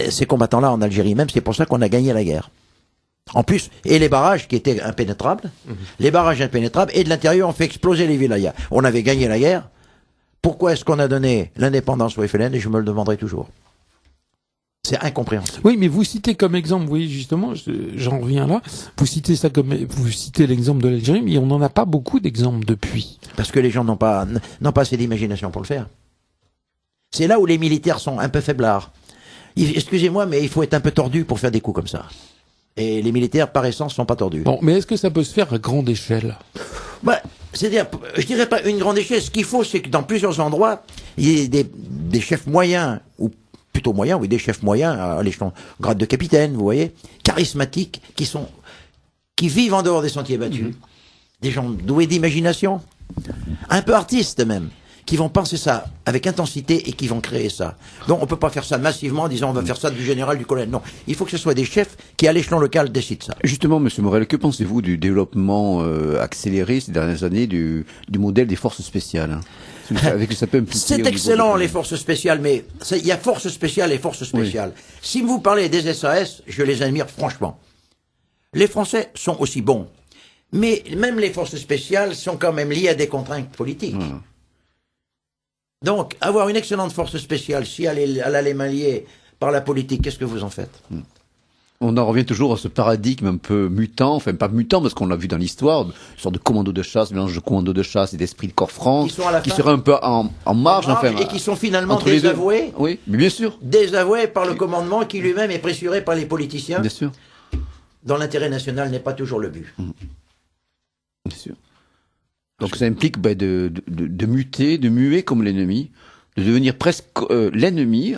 ces combattants-là en Algérie même, c'est pour ça qu'on a gagné la guerre. En plus, et les barrages qui étaient impénétrables, et de l'intérieur on fait exploser les wilayas. On avait gagné la guerre, pourquoi est-ce qu'on a donné l'indépendance au FLN, et je me le demanderai toujours. C'est incompréhensible. Oui, mais vous citez comme exemple, vous voyez justement, j'en reviens là, vous citez l'exemple de l'Algérie, mais on n'en a pas beaucoup d'exemples depuis. Parce que les gens n'ont pas assez d'imagination pour le faire. C'est là où les militaires sont un peu faiblards. Excusez-moi, mais il faut être un peu tordu pour faire des coups comme ça. Et les militaires, par essence, sont pas tordus. Bon, mais est-ce que ça peut se faire à grande échelle? C'est-à-dire, je dirais pas une grande échelle. Ce qu'il faut, c'est que dans plusieurs endroits, il y ait des chefs moyens, ou plutôt moyens, oui, des chefs moyens, à l'échelon grade de capitaine, vous voyez, charismatiques, qui vivent en dehors des sentiers battus. Des gens doués d'imagination, un peu artistes même, qui vont penser ça avec intensité et qui vont créer ça. Donc on peut pas faire ça massivement en disant on va faire ça du général, du colonel. Non, il faut que ce soit des chefs qui à l'échelon local décident ça. Justement, Monsieur Morel, que pensez-vous du développement accéléré ces dernières années du modèle des forces spéciales, hein? Avec ça peut impliquer C'est excellent les forces spéciales, mais il y a forces spéciales et forces spéciales. Oui. Si vous parlez des SAS, je les admire franchement. Les Français sont aussi bons, mais même les forces spéciales sont quand même liées à des contraintes politiques. Donc, avoir une excellente force spéciale, si elle a les mains liées par la politique, qu'est-ce que vous en faites? On en revient toujours à ce paradigme un peu mutant, enfin pas mutant parce qu'on l'a vu dans l'histoire, une sorte de commando de chasse, mélange de commando de chasse et d'esprit de corps franc, qui serait un peu en marge, enfin, et qui sont finalement désavoués. Oui, mais bien sûr. Désavoués par le commandement qui lui-même est pressuré par les politiciens. Bien sûr. Dont l'intérêt national n'est pas toujours le but. Bien sûr. Donc ça implique de muter, de muer comme l'ennemi, de devenir presque l'ennemi,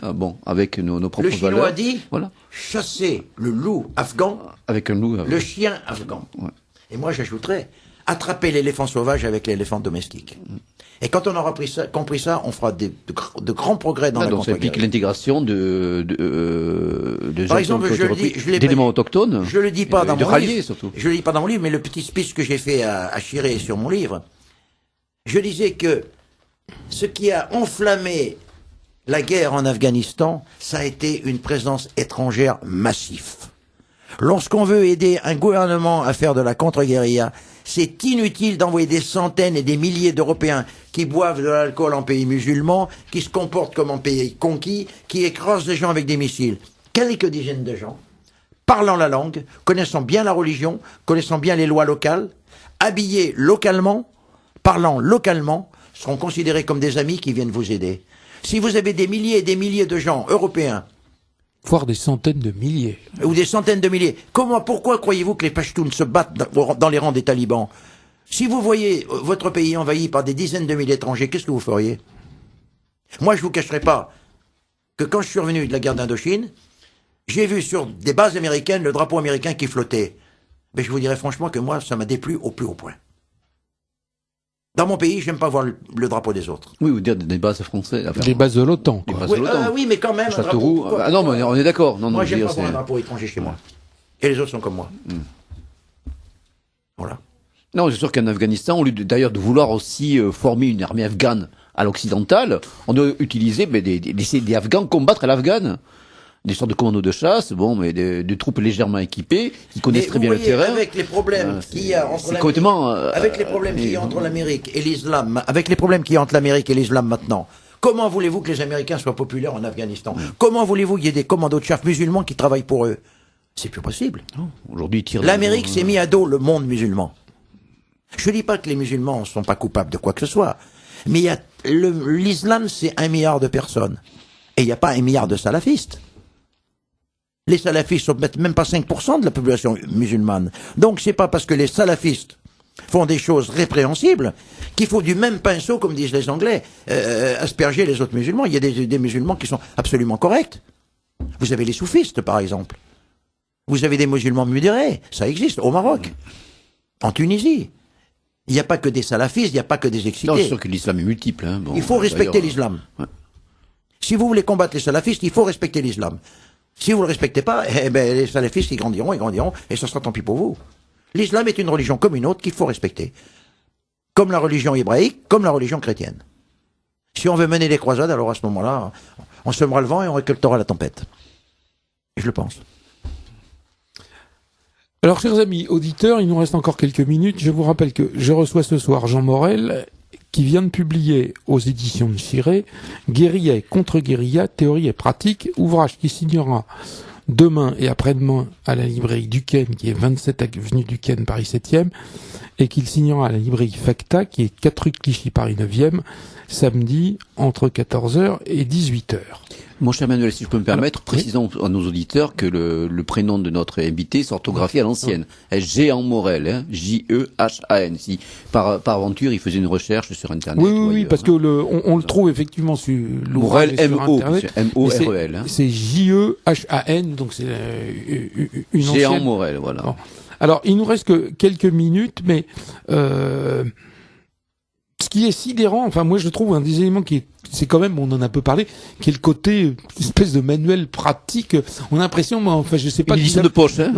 avec nos propres valeurs. Le Chinois dit, voilà, chasser le loup afghan avec un loup, le chien afghan. Ouais. Et moi j'ajouterais, attraper l'éléphant sauvage avec l'éléphant domestique. Et quand on aura compris ça, on fera de grands progrès dans la contre-guerre. Donc ça implique l'intégration de par exemple, d'éléments autochtones. Je le dis pas dans mon livre, surtout. Je le dis pas dans mon livre, mais le petit speech que j'ai fait à Chiré sur mon livre, je disais que ce qui a enflammé la guerre en Afghanistan, ça a été une présence étrangère massive. Lorsqu'on veut aider un gouvernement à faire de la contre-guérilla, c'est inutile d'envoyer des centaines et des milliers d'Européens qui boivent de l'alcool en pays musulmans, qui se comportent comme en pays conquis, qui écrasent les gens avec des missiles. Quelques dizaines de gens, parlant la langue, connaissant bien la religion, connaissant bien les lois locales, habillés localement, parlant localement, seront considérés comme des amis qui viennent vous aider. Si vous avez des milliers et des milliers de gens européens, voire des centaines de milliers. Ou des centaines de milliers. Pourquoi croyez-vous que les Pashtuns se battent dans les rangs des talibans? Si vous voyez votre pays envahi par des dizaines de milliers d'étrangers, qu'est-ce que vous feriez? Moi, je vous cacherai pas que quand je suis revenu de la guerre d'Indochine, j'ai vu sur des bases américaines le drapeau américain qui flottait. Mais je vous dirais franchement que moi, ça m'a déplu au plus haut point. Dans mon pays, j'aime pas voir le drapeau des autres. Oui, vous dire des bases françaises. Enfin, des bases de l'OTAN. Oui, mais quand même. Châteauroux. Ah non, mais on est d'accord. Non, moi, j'aime pas voir un drapeau étranger chez moi. Et les autres sont comme moi. Voilà. Non, c'est sûr qu'en Afghanistan, au lieu d'ailleurs de vouloir aussi former une armée afghane à l'occidentale, on doit utiliser des Afghans combattre à l'Afghane. Des sortes de commandos de chasse, mais de troupes légèrement équipées, qui connaissent très bien le terrain. Avec les problèmes qu'il y a entre l'Amérique et l'islam, avec les problèmes qu'il y a entre l'Amérique et l'islam maintenant, comment voulez-vous que les Américains soient populaires en Afghanistan? Comment voulez-vous qu'il y ait des commandos de chasse musulmans qui travaillent pour eux? C'est plus possible. Aujourd'hui, l'Amérique s'est mis à dos le monde musulman. Je ne dis pas que les musulmans ne sont pas coupables de quoi que ce soit, mais l'islam, c'est 1 milliard de personnes. Et il n'y a pas 1 milliard de salafistes. Les salafistes ne mettent même pas 5% de la population musulmane. Donc c'est pas parce que les salafistes font des choses répréhensibles qu'il faut du même pinceau, comme disent les Anglais, asperger les autres musulmans. Il y a des musulmans qui sont absolument corrects. Vous avez les soufistes, par exemple. Vous avez des musulmans modérés. Ça existe au Maroc, en Tunisie. Il n'y a pas que des salafistes, il n'y a pas que des excités. Non, c'est sûr que l'islam est multiple. Il faut respecter l'islam. Ouais. Si vous voulez combattre les salafistes, il faut respecter l'islam. Si vous ne le respectez pas, les salafistes, ils grandiront, et ça sera tant pis pour vous. L'islam est une religion comme une autre qu'il faut respecter. Comme la religion hébraïque, comme la religion chrétienne. Si on veut mener des croisades, alors à ce moment-là, on semera le vent et on récoltera la tempête. Je le pense. Alors, chers amis auditeurs, il nous reste encore quelques minutes. Je vous rappelle que je reçois ce soir Jean Morel, qui vient de publier aux éditions de Chiré Guérilla et contre-guérilla, théorie et pratique, ouvrage qui signera demain et après-demain à la librairie Duquesne, qui est 27 avenue Duquesne, Paris 7e, et qu'il signera à la librairie Facta, qui est 4 rue Clichy, Paris 9e, samedi entre 14h et 18h. Mon cher Manuel, si je peux me permettre, précisons à nos auditeurs que le prénom de notre invité s'orthographie à l'ancienne. Jean Morel, J-E-H-A-N. Si par aventure il faisait une recherche sur Internet. Oui, parce que on le trouve effectivement sur Morel, M-O, M-O-R-E-L. C'est J-E-H-A-N, donc c'est une ancienne. Jean Morel, voilà. Bon. Alors, il nous reste que quelques minutes, mais ce qui est sidérant, enfin moi je trouve un des éléments c'est quand même, on en a un peu parlé, qui est le côté espèce de manuel pratique. On a l'impression, enfin je sais pas. Une édition de poche, hein.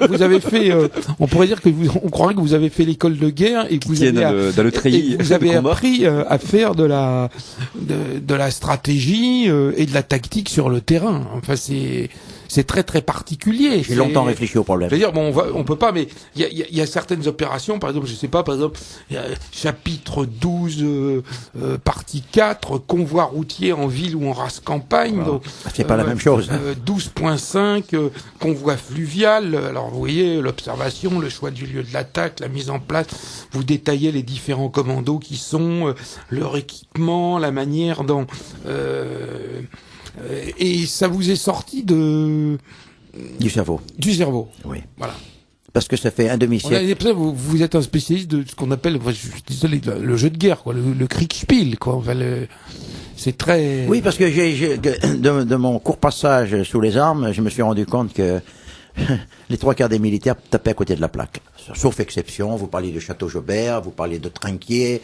Vous avez fait, on pourrait dire que on croirait que vous avez fait l'école de guerre et que vous avez, dans le treillis, et que vous avez appris à faire de la stratégie et de la tactique sur le terrain. Enfin c'est très très particulier. J'ai longtemps réfléchi au problème. C'est-à-dire, bon, on peut pas, mais il y a certaines opérations, par exemple, je sais pas, par exemple, chapitre 12, partie 4, convoi routier en ville ou en race campagne. Voilà. Donc, C'est pas la même chose. 12.5, convoi fluvial. Alors, vous voyez, l'observation, le choix du lieu de l'attaque, la mise en place. Vous détaillez les différents commandos qui sont, leur équipement, la manière dont, et ça vous est sorti du cerveau. Du cerveau. Oui. Voilà. Parce que ça fait un demi-siècle. Vous êtes un spécialiste de ce qu'on appelle, je suis désolé, le jeu de guerre, quoi, le Kriegspiel, quoi. Enfin, c'est très. Oui, parce que de mon court passage sous les armes, je me suis rendu compte que les 3/4 des militaires tapaient à côté de la plaque. Sauf exception, vous parliez de Château-Jobert, vous parliez de Trinquier,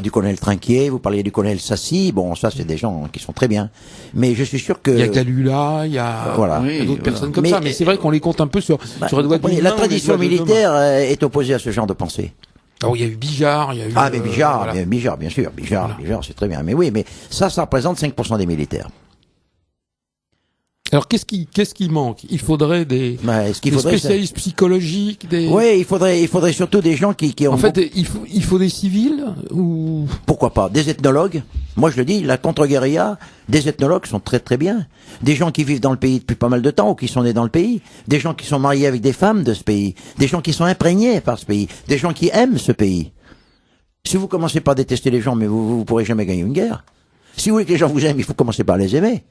du colonel Trinquier, vous parliez du colonel Sassy. Bon, ça, c'est des gens qui sont très bien. Mais je suis sûr que... Il y a Galula, il y a, voilà. Il y a d'autres personnes comme ça. Mais c'est vrai qu'on les compte un peu sur le doigt d'une main. La tradition militaire est opposée à ce genre de pensée. Alors, il y a eu Bijard, il y a eu... Ah, mais Bijard, voilà. Bijard, bien sûr. Bijard, c'est très bien. Mais oui, mais ça représente 5% des militaires. Alors qu'est-ce qui manque? Il faudrait des spécialistes psychologiques, Oui, il faudrait surtout des gens qui ont... En fait, il faut des civils ou... Pourquoi pas? Des ethnologues. Moi, je le dis, la contre-guérilla, des ethnologues sont très très bien. Des gens qui vivent dans le pays depuis pas mal de temps ou qui sont nés dans le pays. Des gens qui sont mariés avec des femmes de ce pays. Des gens qui sont imprégnés par ce pays. Des gens qui aiment ce pays. Si vous commencez par détester les gens, mais vous pourrez jamais gagner une guerre. Si vous voulez que les gens vous aiment, il faut commencer par les aimer.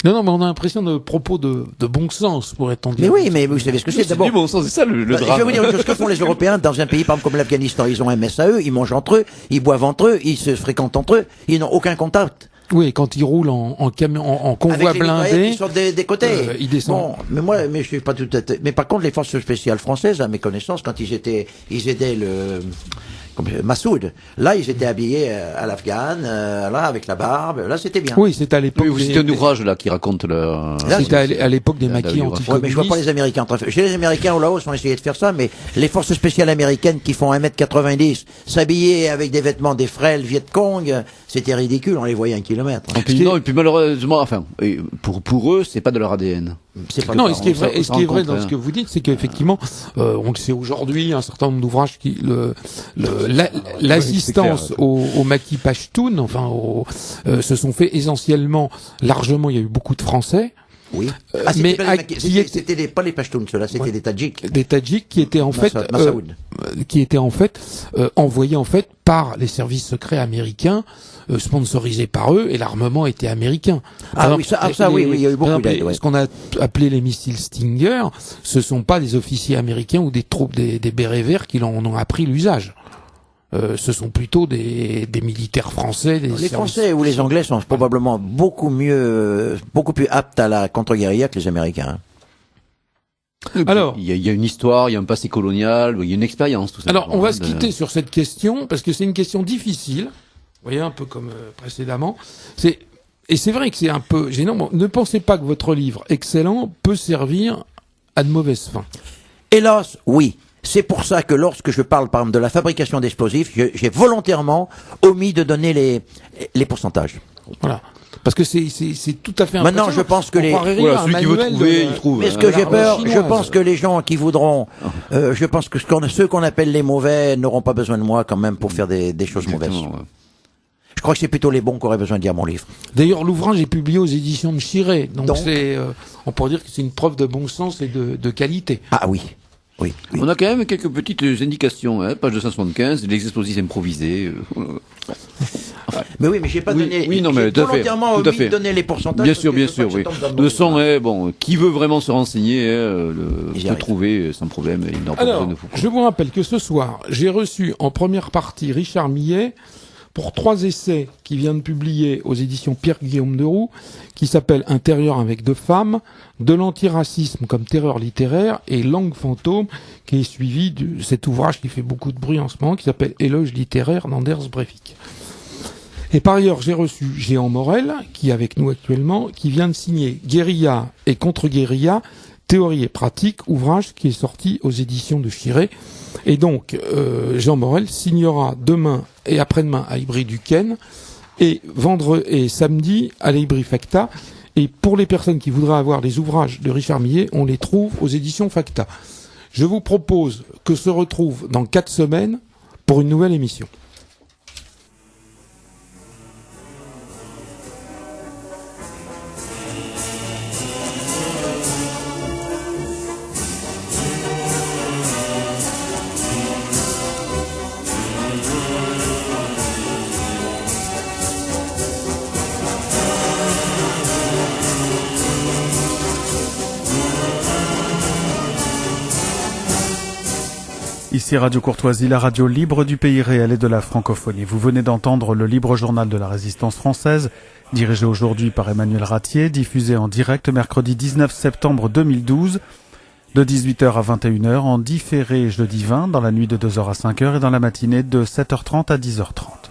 Non, mais on a l'impression de propos de bon sens, pourrait-on dire. Mais oui, mais vous savez ce que c'est d'abord. Du bon sens, c'est ça le drame. Je vais vous dire une chose, que font les Européens dans un pays, par exemple, comme l'Afghanistan? Ils ont un MSAE, ils mangent entre eux, ils boivent entre eux, ils se fréquentent entre eux, ils n'ont aucun contact. Oui, quand ils roulent en camion, en convoi avec les blindé. Ils sortent des côtés. Ils descendent. Bon, mais je suis pas tout à fait, mais par contre, les forces spéciales françaises, à mes connaissances, quand ils aidaient Massoud. Là, ils étaient habillés à l'afghane, là, avec la barbe. Là, c'était bien. Oui, c'était à l'époque. Oui, c'était un ouvrage, là, qui raconte leur... C'était à l'époque des maquis anticommunistes. Ouais, mais je vois pas les Américains. Chez les Américains au Laos, ont essayé de faire ça, mais les forces spéciales américaines qui font 1m90, s'habiller avec des vêtements des frêles Viet Cong, c'était ridicule, on les voyait 1 kilomètre. Et puis malheureusement, enfin, pour eux, c'est pas de leur ADN. Non, et ce qui est vrai dans ce que vous dites, c'est qu'effectivement, on le sait aujourd'hui, un certain nombre d'ouvrages qui, l'assistance aux maquis pashtuns, enfin, se sont faits essentiellement, largement, il y a eu beaucoup de Français. Oui. Mais c'était pas les Pashtuns, ceux-là, c'était des Tadjiks. Des Tadjiks qui étaient en fait, envoyés en fait par les services secrets américains, sponsorisés par eux, et l'armement était américain. Oui, il y a eu beaucoup d'aide. Ouais. Ce qu'on a appelé les missiles Stinger, ce sont pas des officiers américains ou des troupes des bérets verts qui en ont appris l'usage. Ce sont plutôt des militaires français. Les Français ou les Anglais sont probablement beaucoup plus aptes à la contre-guérilla que les Américains. Alors, il y a une histoire, il y a un passé colonial, il y a une expérience, tout ça. Alors, on va se quitter sur cette question parce que c'est une question difficile. Vous voyez, un peu comme précédemment. Et c'est vrai que c'est un peu gênant. Bon, ne pensez pas que votre livre excellent peut servir à de mauvaises fins. Hélas, oui. C'est pour ça que lorsque je parle, par exemple, de la fabrication d'explosifs, j'ai volontairement omis de donner les pourcentages. Voilà. Parce que c'est tout à fait maintenant, je pense que celui qui veut trouver, il trouve. Mais ce que j'ai peur, je pense que les gens qui voudront, je pense que ceux qu'on appelle les mauvais n'auront pas besoin de moi quand même pour faire des choses mauvaises. Ouais. Je crois que c'est plutôt les bons qui auraient besoin de lire mon livre. D'ailleurs, l'ouvrage est publié aux éditions de Chiré. Donc c'est, on pourrait dire que c'est une preuve de bon sens et de qualité. Ah oui. Oui. On a quand même quelques petites indications, page 275, les explosifs improvisés. Mais oui, mais j'ai pas donné. Oui, non, mais tout à fait. Tout à fait. Donner les pourcentages. Bien sûr, oui. De son, bon, qui veut vraiment se renseigner, peut trouver sans problème. Il n'aura pas besoin de vous. Je vous rappelle que ce soir, j'ai reçu en première partie Richard Millet pour 3 essais qu'il vient de publier aux éditions Pierre-Guillaume Deroux, qui s'appelle Intérieur avec deux femmes, de l'antiracisme comme terreur littéraire et Langue fantôme, qui est suivi de cet ouvrage qui fait beaucoup de bruit en ce moment, qui s'appelle Éloge littéraire d'Anders Breivik. Et par ailleurs, j'ai reçu Jean Morel, qui est avec nous actuellement, qui vient de signer Guérilla et contre-guérilla, théorie et pratique, ouvrage qui est sorti aux éditions de Chiré. Et donc, Jean Morel signera demain et après-demain à Ivry-Duquesne et samedi à l'Ibri Facta. Et pour les personnes qui voudraient avoir les ouvrages de Richard Millet, on les trouve aux éditions Facta. Je vous propose que se retrouve dans 4 semaines pour une nouvelle émission. Ici Radio Courtoisie, la radio libre du pays réel et de la francophonie. Vous venez d'entendre le libre journal de la Résistance française, dirigé aujourd'hui par Emmanuel Ratier, diffusé en direct mercredi 19 septembre 2012, de 18h à 21h, en différé jeudi 20, dans la nuit de 2h à 5h et dans la matinée de 7h30 à 10h30.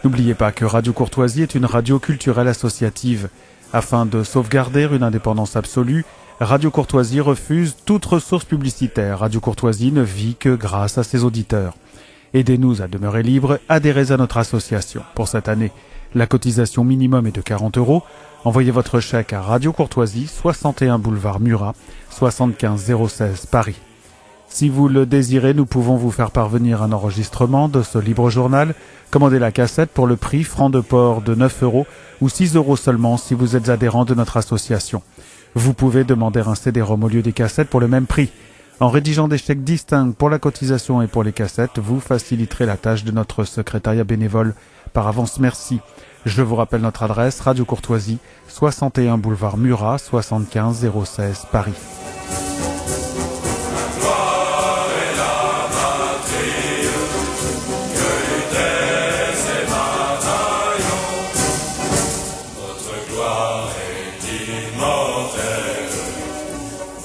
N'oubliez pas que Radio Courtoisie est une radio culturelle associative. Afin de sauvegarder une indépendance absolue, Radio Courtoisie refuse toute ressource publicitaire. Radio Courtoisie ne vit que grâce à ses auditeurs. Aidez-nous à demeurer libres, adhérez à notre association. Pour cette année, la cotisation minimum est de 40 €. Envoyez votre chèque à Radio Courtoisie, 61 boulevard Murat, 75 016 Paris. Si vous le désirez, nous pouvons vous faire parvenir un enregistrement de ce libre journal. Commandez la cassette pour le prix franc de port de 9 € ou 6 € seulement si vous êtes adhérent de notre association. Vous pouvez demander un CD-ROM au lieu des cassettes pour le même prix. En rédigeant des chèques distincts pour la cotisation et pour les cassettes, vous faciliterez la tâche de notre secrétariat bénévole. Par avance, merci. Je vous rappelle notre adresse, Radio Courtoisie, 61 boulevard Murat, 75 016 Paris.